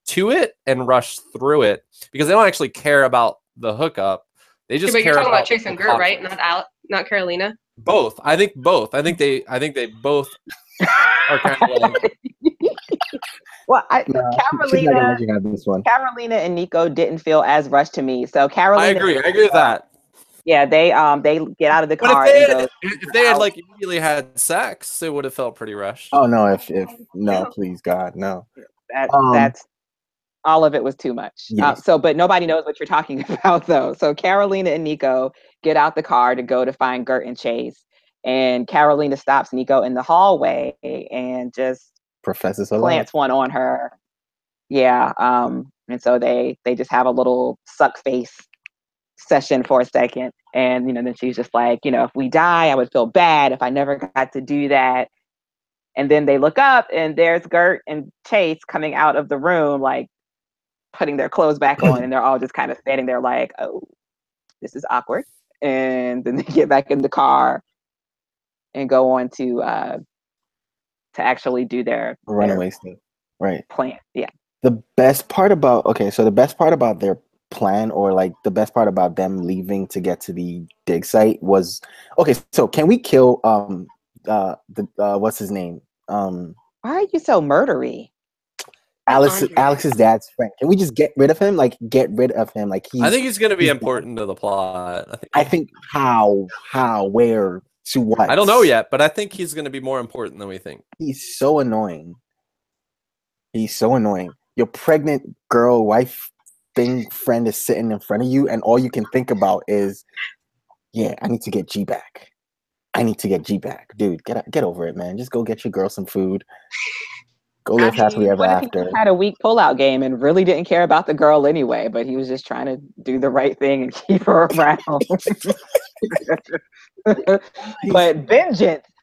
to it and rush through it, because they don't actually care about the hookup. They just care about Chase and Gert, right? Not Carolina. Both. I think both. I think they both are kind of like. Well, Carolina and Nico didn't feel as rushed to me. So Carolina, I agree with that. Yeah, they get out of the car. If they had like immediately had sex, it would have felt pretty rushed. Oh no! If no, please God, no. That's all of it was too much. Yes. But nobody knows what you're talking about though. So Carolina and Nico get out the car to go to find Gert and Chase, and Carolina stops Nico in the hallway and just professes plants one on her. Yeah. And so they just have a little suck face session for a second. And, then she's just like, if we die, I would feel bad if I never got to do that. And then they look up and there's Gert and Chase coming out of the room, like putting their clothes back on. And they're all just kind of standing there like, oh, this is awkward. And then they get back in the car and go on to actually do their Runaway stuff, right? Plan, yeah. The best part about their plan, or like the best part about them leaving to get to the dig site was, okay, so can we kill what's his name? Why are you so murdery? Alex's dad's friend. Can we just get rid of him? Like get rid of him? Like I think he's going to be important to the plot. I think how, where, to what? I don't know yet, but I think he's going to be more important than we think. He's so annoying. Your pregnant girl, wife friend is sitting in front of you, and all you can think about is, yeah, I need to get G back. Dude, get over it, man. Just go get your girl some food. Go live happily ever what if after. he had a weak pullout game and really didn't care about the girl anyway, but he was just trying to do the right thing and keep her around? But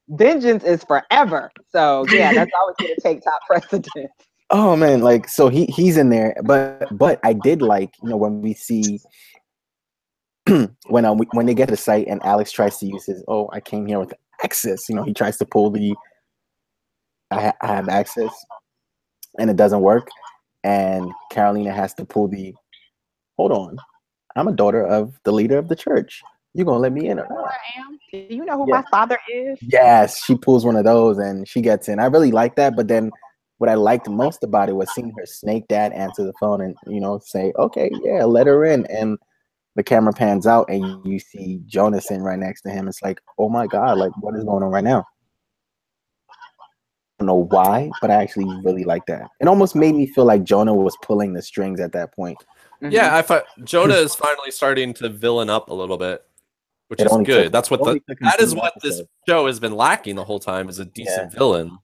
vengeance is forever. So yeah, that's always going to take top precedence. Oh man, like so he's in there, but I did like, you know, when we see when they get to the site and Alex tries to use his, oh, I came here with access, you know, he tries to pull the I have access, and it doesn't work, and Carolina has to pull the, hold on, I'm a daughter of the leader of the church, you gonna let me in or not? I am. Do you know who my father is? Yes, she pulls one of those and she gets in. I really like that, but then what I liked most about it was seeing her snake dad answer the phone and, you know, say, okay, yeah, let her in. And the camera pans out and you see Jonah sitting right next to him. It's like, oh my God, like what is going on right now? I don't know why, but I actually really like that. It almost made me feel like Jonah was pulling the strings at that point. Yeah, I thought Jonah is finally starting to villain up a little bit, which is good. That's what that is what this show has been lacking the whole time, is a decent villain.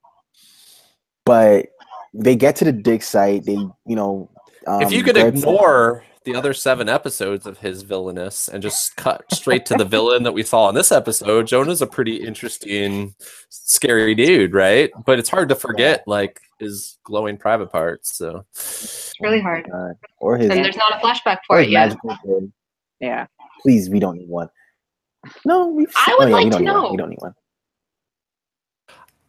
But they get to the dig site. They, you know, if you could ignore the other 7 episodes of his villainous and just cut straight to the villain that we saw in this episode, Jonah's a pretty interesting, scary dude, right? But it's hard to forget like his glowing private parts. So it's really hard. Or his, and there's not a flashback for it yet. Yeah. Please, we don't need one. No, I would like to know. We don't need one.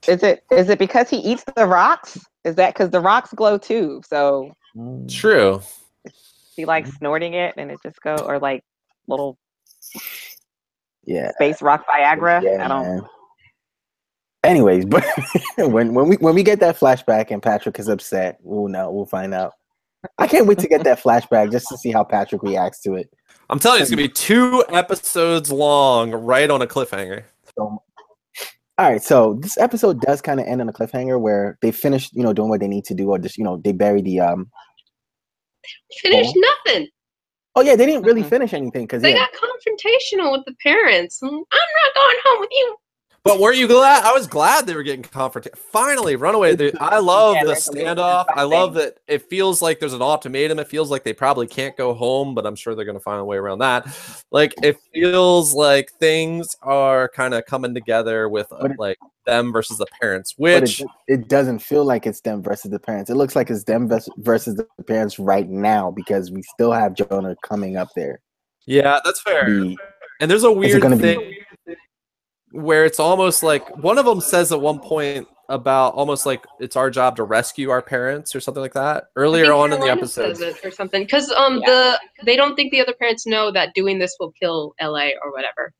Is it because he eats the rocks? Is that because the rocks glow too? So true. He likes snorting it and it just go, or like little space rock Viagra. Yeah, I don't. Man. Anyways, but when we get that flashback and Patrick is upset, we'll find out. I can't wait to get that flashback just to see how Patrick reacts to it. I'm telling you, it's gonna be 2 episodes long, right on a cliffhanger. So, all right, so this episode does kind of end on a cliffhanger where they finish, you know, doing what they need to do, or just, you know, they bury the Finish nothing. Oh yeah, they didn't really finish anything because they got confrontational with the parents. I'm not going home with you. But were you glad? I was glad they were getting confronted. Finally, Runaway. I love the standoff. I love that it feels like there's an ultimatum. It feels like they probably can't go home, but I'm sure they're going to find a way around that. Like, it feels like things are kind of coming together with like them versus the parents, which it doesn't feel like it's them versus the parents. It looks like it's them versus the parents right now because we still have Jonah coming up there. Yeah, that's fair. And there's a weird thing where it's almost like one of them says at one point about almost like it's our job to rescue our parents or something like that earlier on in the episode or something, because they don't think the other parents know that doing this will kill LA or whatever.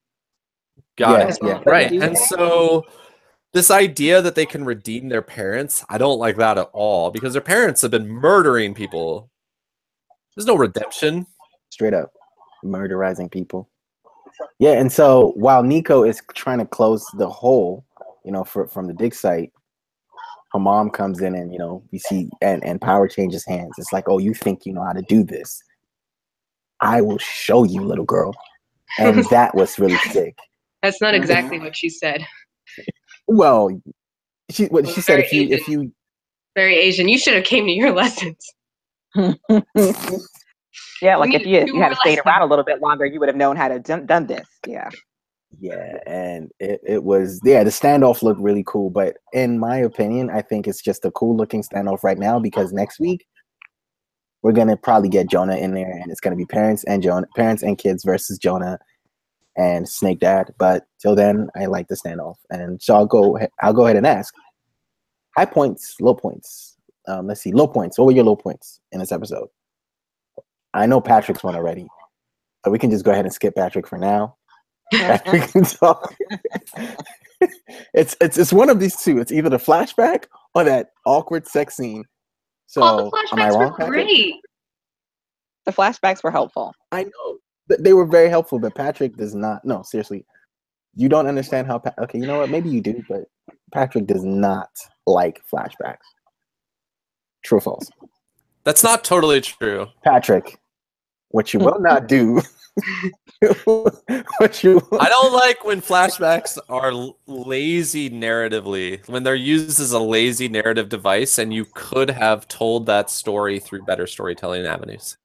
Got it. Right. And so this idea that they can redeem their parents, I don't like that at all because their parents have been murdering people. There's no redemption. Straight up murderizing people. Yeah, and so while Nico is trying to close the hole, you know, from the dig site, her mom comes in and, you know, we see and power changes hands. It's like, oh, you think you know how to do this? I will show you, little girl. And that was really sick. That's not exactly what she said. Well, she said if you very Asian, you should have came to your lessons. Yeah, like if you had stayed around a little bit longer, you would have known how to done this. Yeah. Yeah, and it was the standoff looked really cool, but in my opinion, I think it's just a cool looking standoff right now because next week we're gonna probably get Jonah in there, and it's gonna be parents and kids versus Jonah and Snake Dad. But till then, I like the standoff, and so I'll go ahead and ask high points, low points. Let's see, low points. What were your low points in this episode? I know Patrick's one already, so we can just go ahead and skip Patrick for now. We can talk. It's one of these two. It's either the flashback or that awkward sex scene. So the flashbacks were great. The flashbacks were helpful. I know they were very helpful, but Patrick does not. No, seriously, you don't understand how. Okay, you know what? Maybe you do, but Patrick does not like flashbacks. True or false? That's not totally true. Patrick, what you will not do I don't like when flashbacks are lazy narratively, when they're used as a lazy narrative device, and you could have told that story through better storytelling avenues.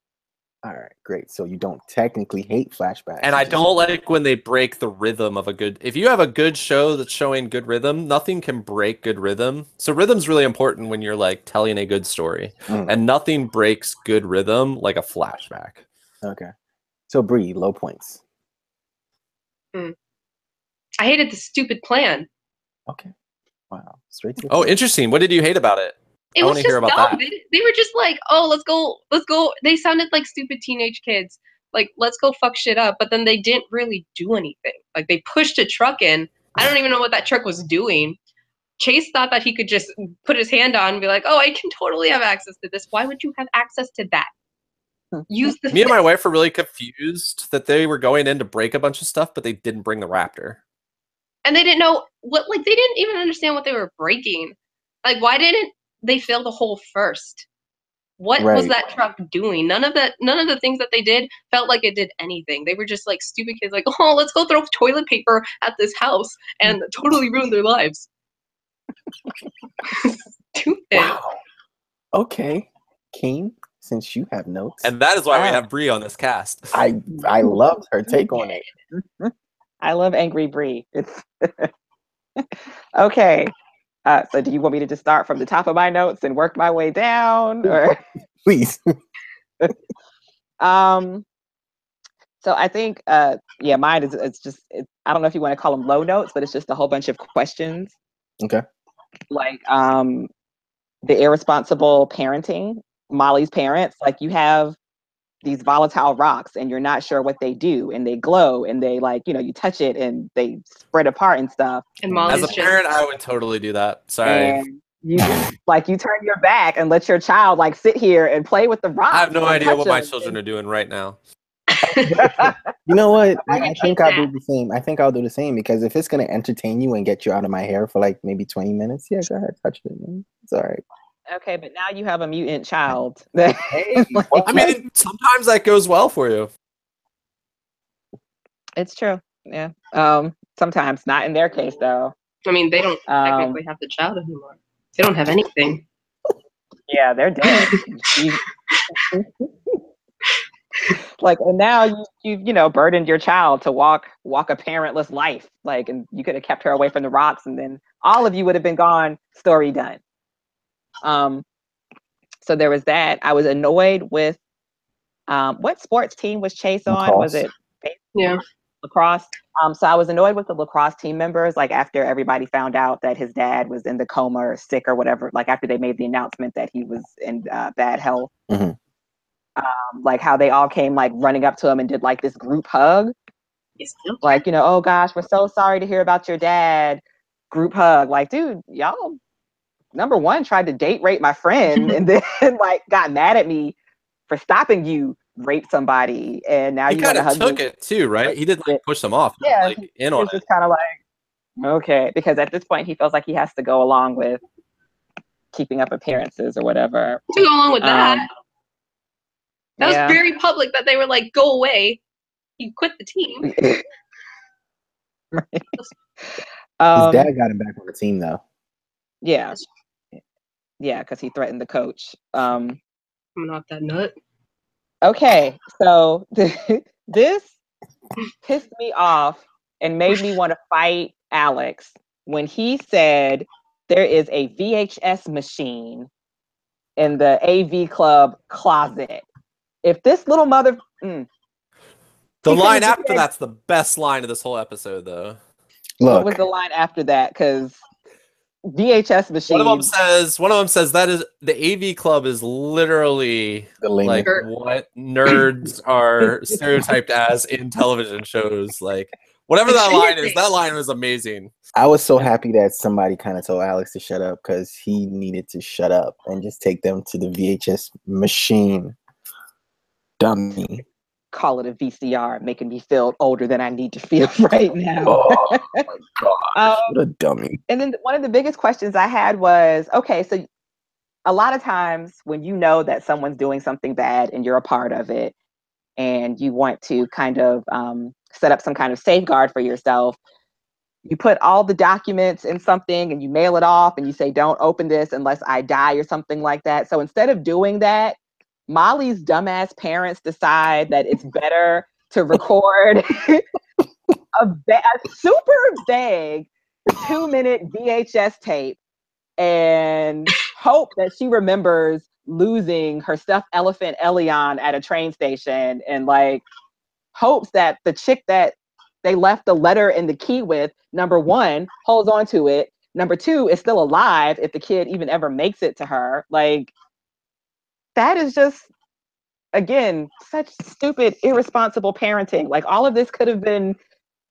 All right, great. So you don't technically hate flashbacks. And I don't like when they break the rhythm of a good... If you have a good show that's showing good rhythm, nothing can break good rhythm. So rhythm's really important when you're like telling a good story. And nothing breaks good rhythm like a flashback. Okay. So Bree, low points. I hated the stupid plan. Okay. Wow. Straight to the point. Interesting. What did you hate about it? I want to hear about that. They were just like, oh, let's go. They sounded like stupid teenage kids. Like, let's go fuck shit up. But then they didn't really do anything. Like, they pushed a truck in. I don't even know what that truck was doing. Chase thought that he could just put his hand on and be like, oh, I can totally have access to this. Why would you have access to that? Use the Me and my wife were really confused that they were going in to break a bunch of stuff, but they didn't bring the Raptor. And they didn't know what, like, they didn't even understand what they were breaking. Like, why didn't they fill the hole first? What was that truck doing? None of the things that they did felt like it did anything. They were just like stupid kids, like, oh, let's go throw toilet paper at this house and totally ruin their lives. Stupid. Wow. Okay. Keem, since you have notes. And that is why we have Bree on this cast. I loved her take on it. I love angry Bree. It's okay. So do you want me to just start from the top of my notes and work my way down, or please? So I think mine is I don't know if you want to call them low notes, but it's just a whole bunch of questions. Okay. Like the irresponsible parenting, Molly's parents, like you have these volatile rocks and you're not sure what they do, and they glow and they, like, you know, you touch it and they spread apart and stuff. And Molly's as a parent, I would totally do that. Sorry. And you you turn your back and let your child like sit here and play with the rocks. I have no idea what my children are doing right now. You know what? I think I'll do the same. I think I'll do the same, because if it's going to entertain you and get you out of my hair for like maybe 20 minutes, yeah, go ahead, touch it, man. It's all right. Okay, but now you have a mutant child. I mean, sometimes that goes well for you. It's true. Yeah. Sometimes, not in their case though. I mean, they don't technically have the child anymore. They don't have anything. Yeah, they're dead. Like, and now you know, burdened your child to walk a parentless life. Like, and you could have kept her away from the rocks, and then all of you would have been gone. Story done. So there was that. I was annoyed with what sports team was Chase on? Lacrosse. Was it Yeah, lacrosse? So I was annoyed with the lacrosse team members, like after everybody found out that his dad was in the coma or sick or whatever, like after they made the announcement that he was in bad health. Mm-hmm. Like how they all came like running up to him and did like this group hug. Like, you know, oh gosh, we're so sorry to hear about your dad. Group hug. Like, dude, y'all, number one, tried to date rape my friend and then like got mad at me for stopping you rape somebody, and now you kind of took it too, right? He didn't like push them off. Yeah, like in on it. Just kind of like, okay, because at this point he feels like he has to go along with keeping up appearances or whatever. To go along with that. That was very public that they were like, go away. You quit the team. Right. His dad got him back on the team though. Yeah. Yeah, because he threatened the coach. I'm not that nut. Okay, so this pissed me off and made me want to fight Alex when he said there is a VHS machine in the AV club closet. If this little mother... The line after that's the best line of this whole episode, though. Look. What was the line after that? Because VHS machine. One of them says that is the AV club is literally like what nerds are stereotyped as in television shows. Like whatever that line is, that line was amazing. I was so happy that somebody kind of told Alex to shut up, because he needed to shut up and just take them to the VHS machine. Dummy. Call it a VCR, making me feel older than I need to feel right now. Oh my gosh, what a dummy. And then one of the biggest questions I had was, okay, so a lot of times when you know that someone's doing something bad and you're a part of it, and you want to kind of set up some kind of safeguard for yourself, you put all the documents in something and you mail it off and you say, don't open this unless I die or something like that. So instead of doing that, Molly's dumbass parents decide that it's better to record a super vague 2-minute VHS tape and hope that she remembers losing her stuffed elephant Elion at a train station, and like hopes that the chick that they left the letter and the key with, number one, holds on to it. Number two, is still alive if the kid even ever makes it to her. Like, that is just, again, such stupid, irresponsible parenting. Like, all of this could have been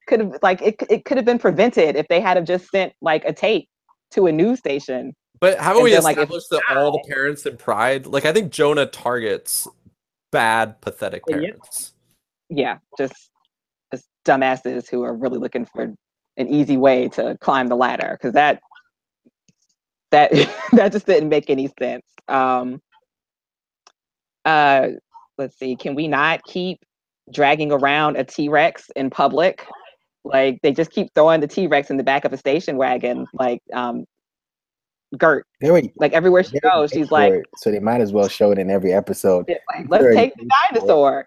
prevented if they had have just sent like a tape to a news station. But haven't we established that all the parents in Pride, like I think Jonah targets bad, pathetic parents. Yeah, just dumbasses who are really looking for an easy way to climb the ladder, because that just didn't make any sense. Let's see, can we not keep dragging around a T-Rex in public? Like, they just keep throwing the T-Rex in the back of a station wagon, like Gert. Like, everywhere she goes, she's like, so they might as well show it in every episode. Like, let's take the dinosaur.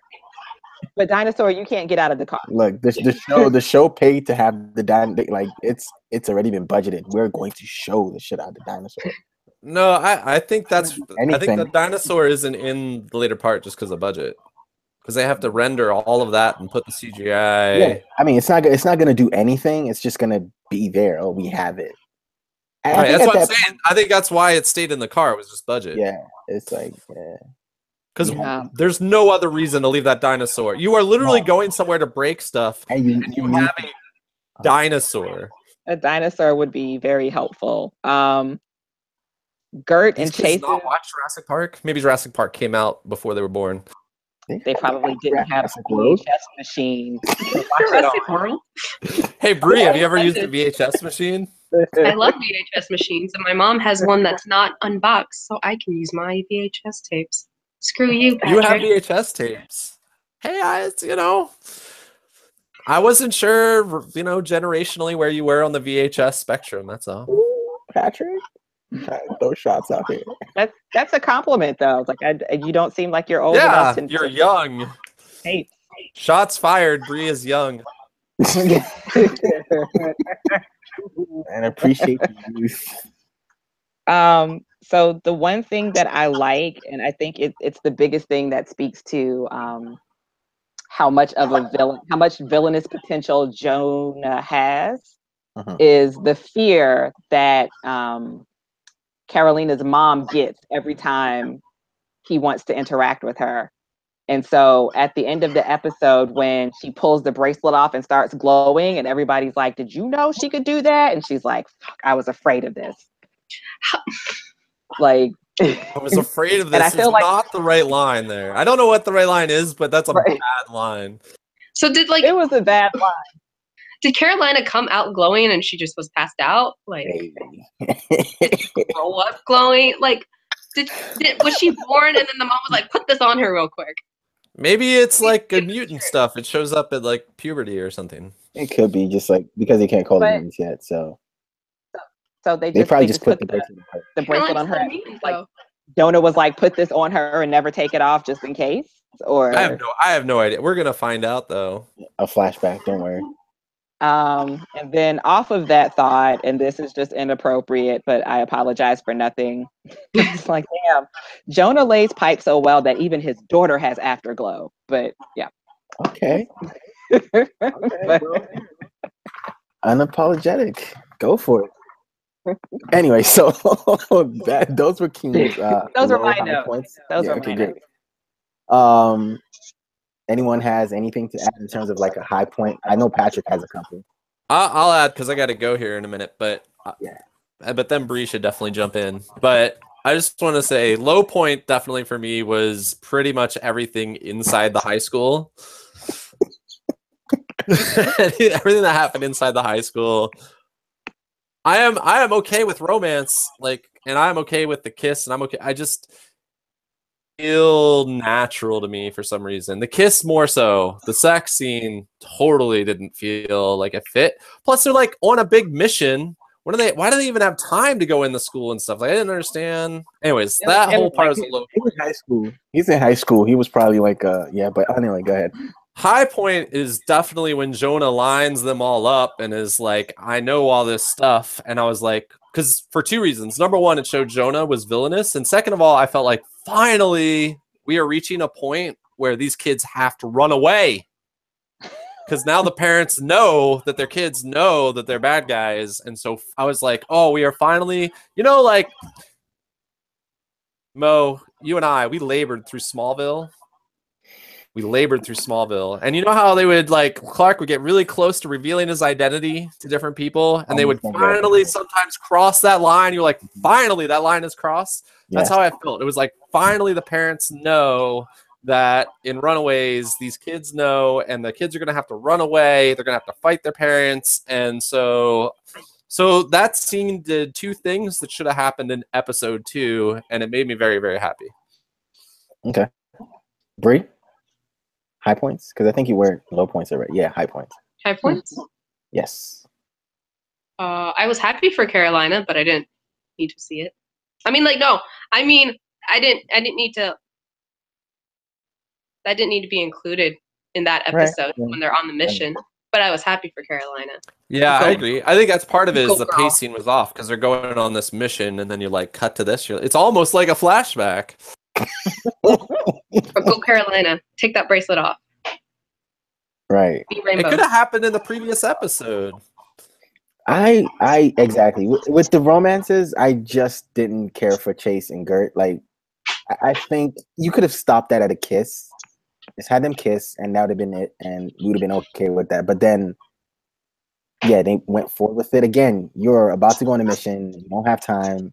But dinosaur, you can't get out of the car. Look, the show paid to have the dinosaur. Like, it's already been budgeted. We're going to show the shit out of the dinosaur. No, I think I think the dinosaur isn't in the later part just because of budget. Because they have to render all of that and put the CGI. Yeah, I mean, it's not going to do anything. It's just going to be there. Oh, we have it. Right, that's what I'm saying. I think that's why it stayed in the car. It was just budget. Yeah, it's like, yeah. Because there's no other reason to leave that dinosaur. You are literally going somewhere to break stuff, and you have a dinosaur. A dinosaur would be very helpful. Gert and Chase not watch Jurassic Park. Maybe Jurassic Park came out before they were born. They probably didn't have a VHS machine. Hey, Bree, have you ever used a VHS machine? I love VHS machines, and my mom has one that's not unboxed, so I can use my VHS tapes. Screw you, Patrick. You have VHS tapes. Hey, I wasn't sure, generationally where you were on the VHS spectrum. That's all. Ooh, Patrick, those shots out here. That's a compliment, though. Like, you don't seem like you're old enough. Yeah, you're young. Hey, shots fired. Bree is young. And appreciate the youth. So the one thing that I like, and I think it's the biggest thing that speaks to how much villainous potential Jonah has, is the fear that Carolina's mom gets every time he wants to interact with her. And so at the end of the episode, when she pulls the bracelet off and starts glowing, and everybody's like, did you know she could do that? And she's like, fuck, I was afraid of this. Like, I was afraid of this. And I feel like not the right line there. I don't know what the right line is, but that's a bad line. So it was a bad line. Did Carolina come out glowing and she just was passed out? Like, grow up glowing? Like, was she born and then the mom was like, put this on her real quick? Maybe it's like a mutant stuff. It shows up at like puberty or something. It could be just like because they can't call it mutants yet. So they probably just put the bracelet on her. Like, Jonah was like, put this on her and never take it off just in case. Or I have no idea. We're gonna find out though. A flashback. Don't worry. And then off of that thought, and this is just inappropriate, but I apologize for nothing. It's like, damn, Jonah lays pipe so well that even his daughter has afterglow. But yeah. Okay. Unapologetic. Go for it. Anyway, so those were Keem's those are my notes. Points. Those are my notes. Anyone has anything to add in terms of like a high point? I know Patrick has a couple. I'll add because I got to go here in a minute, but but then Bree should definitely jump in. But I just want to say low point definitely for me was pretty much everything inside the high school. Everything that happened inside the high school. I am okay with romance, like, and I'm okay with the kiss, and I'm okay. feel natural to me for some reason. The kiss more so. The sex scene totally didn't feel like it fit. Plus, they're like on a big mission. Why do they even have time to go in the school and stuff? Like, I didn't understand. Anyways, that whole part was a little. He was high school. He's in high school. He was probably like, yeah. But anyway, go ahead. High point is definitely when Jonah lines them all up and is like, I know all this stuff. And I was like, because for two reasons. Number one, it showed Jonah was villainous. And second of all, I felt like finally we are reaching a point where these kids have to run away. Because now the parents know that their kids know that they're bad guys. And so I was like, oh, we are finally, like Mo, you and I, we labored through Smallville. And you know how they would Clark would get really close to revealing his identity to different people, and they would finally sometimes cross that line. You're like, finally, that line is crossed. That's how I felt. It was like, finally, the parents know that in Runaways, these kids know, and the kids are going to have to run away. They're going to have to fight their parents. And so that scene did two things that should have happened in episode 2, and it made me very, very happy. Okay. Bree? High points? Because I think you were low points already. Yeah, high points. High points? Yes. I was happy for Carolina, but I didn't need to see it. I mean, no. I mean, I didn't need to. That didn't need to be included in that episode when they're on the mission. But I was happy for Carolina. Yeah, I agree. I think that's part of it is the pacing was off because they're going on this mission, and then you cut to this. It's almost like a flashback. But go Carolina. Take that bracelet off. Right. It could have happened in the previous episode. I exactly. With the romances, I just didn't care for Chase and Gert. I think you could have stopped that at a kiss. Just had them kiss, and that would have been it, and we would have been okay with that. But then, yeah, they went forward with it again. You're about to go on a mission. You don't have time.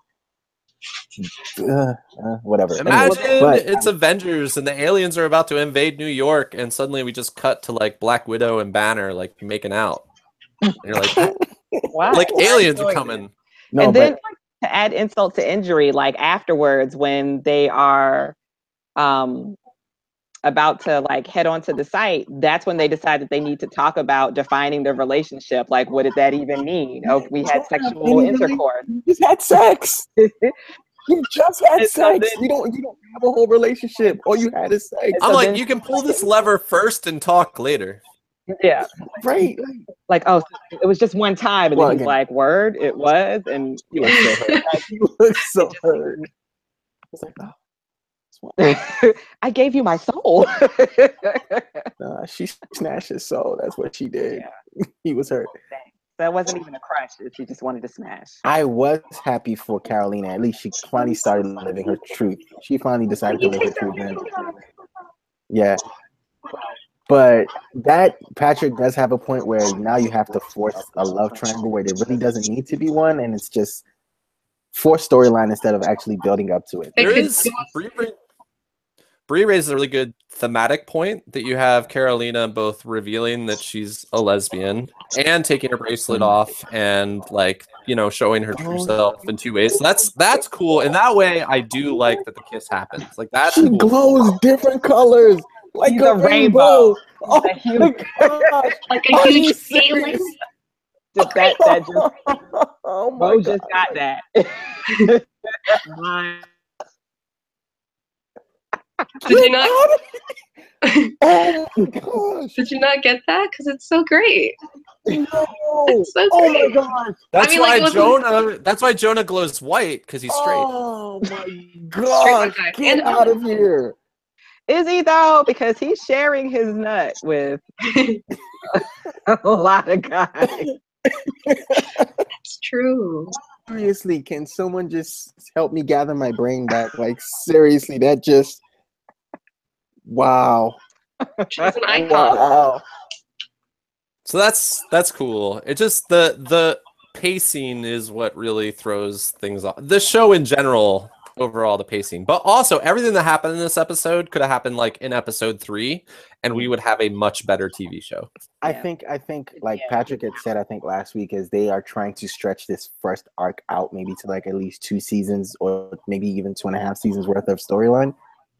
Whatever. Imagine it's Avengers and the aliens are about to invade New York, and suddenly we just cut to Black Widow and Banner making out. And you're like, wow, aliens are coming. No, and then to add insult to injury, afterwards when they are about to head on to the site, that's when they decide that they need to talk about defining their relationship. What did that even mean? Oh, we had sexual intercourse. You just had sex. You just had sex. You don't have a whole relationship. All you had is sex. I'm you can pull this lever first and talk later. Yeah. Right. Oh, it was just one time. And then he's like, word, it was. And he was so hurt. He was so hurt. I was like, oh. I gave you my soul. She snatched his soul. That's what she did. Yeah. He was hurt. That wasn't even a crush. She just wanted to smash. I was happy for Carolina. At least she finally started living her truth. She finally decided to live her truth. Yeah. But that Patrick does have a point where now you have to force a love triangle where there really doesn't need to be one, and it's just forced storyline instead of actually building up to it. There is Bree raises a really good thematic point that you have Carolina both revealing that she's a lesbian and taking her bracelet off and showing her true self in two ways. So that's cool. In that way, I do like that the kiss happens. That's she glows different colors. Like a rainbow. Oh my gosh. Like a huge feeling. Mo just got that. Did you not? Oh my gosh! Did you not get that? Because it's so great. No. It's so great. Oh my god! That's why Jonah glows white because he's straight. Oh my god! Get out of here! Is he though? Because he's sharing his nut with a lot of guys. That's true. Seriously, can someone just help me gather my brain back? Seriously, that just wow. She's an icon. Wow. So that's cool. It just the pacing is what really throws things off. The show in general, overall, the pacing, but also everything that happened in this episode could have happened in episode 3, and we would have a much better TV show. I think Patrick had said, I think last week, is they are trying to stretch this first arc out maybe to at least 2 seasons or maybe even 2.5 seasons worth of storyline.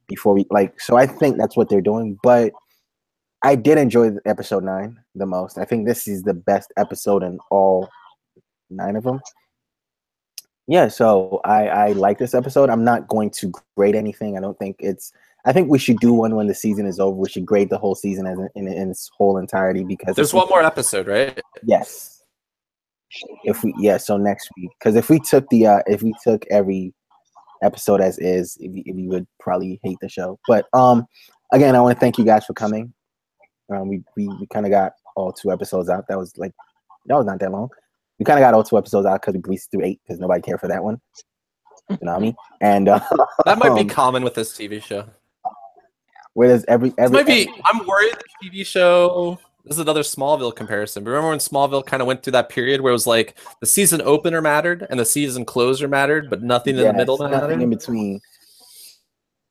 before we like. So I think that's what they're doing. But I did enjoy episode 9 the most. I think this is the best episode in all 9 of them. Yeah, so I like this episode. I'm not going to grade anything. I don't think it's. I think we should do one when the season is over. We should grade the whole season as in its whole entirety because there's one more episode, right? Yes. So next week, because if we took every episode as is, you would probably hate the show. But again, I want to thank you guys for coming. We kind of got all 2 episodes out. That was not that long. We kind of got all 2 episodes out because we breezed through 8 because nobody cared for that one. Tsunami. And that might be common with this TV show. Whereas I'm worried the TV show. This is another Smallville comparison. But remember when Smallville kind of went through that period where it was like the season opener mattered and the season closer mattered, but nothing in the middle mattered? Nothing in between.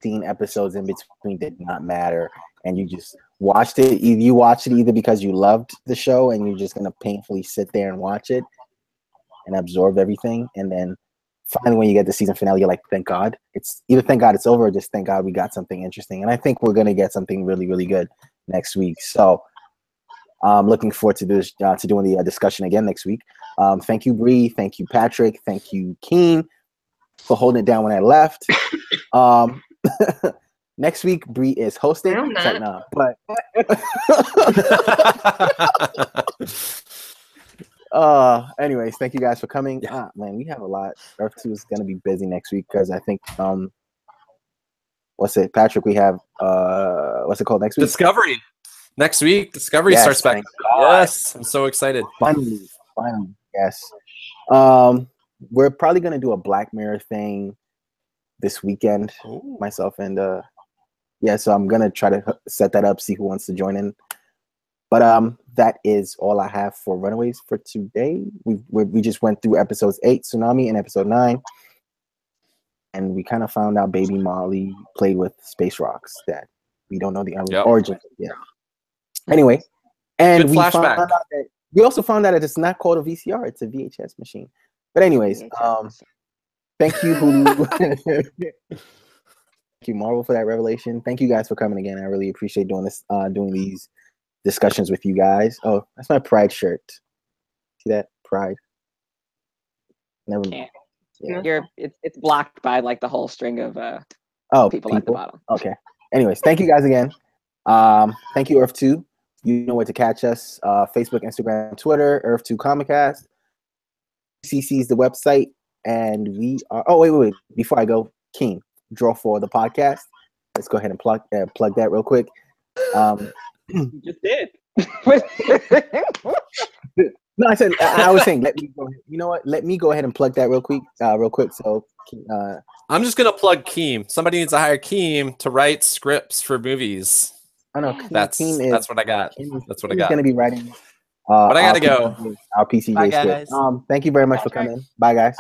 15 episodes in between did not matter. And you just watched it. You watched it either because you loved the show and you're just going to painfully sit there and watch it and absorb everything. And then finally, when you get the season finale, you're like, thank God. It's either thank God it's over or just thank God we got something interesting. And I think we're going to get something really, really good next week. So I'm looking forward to this, to doing the discussion again next week. Thank you, Bree. Thank you, Patrick. Thank you, Keem, for holding it down when I left. Next week, Bree is hosting. It's like, nah, but anyways, thank you guys for coming. Yeah. Man, we have a lot. Earth 2 is gonna be busy next week because I think Patrick, we have what's it called next week? Discovery. Next week, Discovery starts back. Yes, I'm so excited. Finally, yes. We're probably gonna do a Black Mirror thing this weekend. Ooh. Myself and so I'm gonna try to set that up, see who wants to join in. But that is all I have for Runaways for today. We just went through episodes 8, Tsunami, and episode 9, and we kind of found out Baby Molly played with space rocks that we don't know the origin. Yeah. Anyway, and we also found out that it's not called a VCR; it's a VHS machine. But anyways, thank you, Hulu. Thank you, Marvel, for that revelation. Thank you guys for coming again. I really appreciate doing this, doing these discussions with you guys. Oh, that's my Pride shirt. See that? Pride. Never mind. Yeah. It's blocked by like the whole string of people at the bottom. Okay. Anyways, thank you guys again. Thank you, Earth 2. You know where to catch us. Facebook, Instagram, Twitter, Earth 2 Comicast. E2CC is the website. And we are wait. Before I go, Keem, draw for the podcast. Let's go ahead and plug that real quick. You just did. No, I was saying, let me go ahead. You know what? Let me go ahead and plug that real quick. So I'm just gonna plug Keem. Somebody needs to hire Keem to write scripts for movies. I know. That's what I got. That's what I got. He's gonna be writing. But I gotta go. Our PCJ script. Thank you very much for coming. Bye, guys.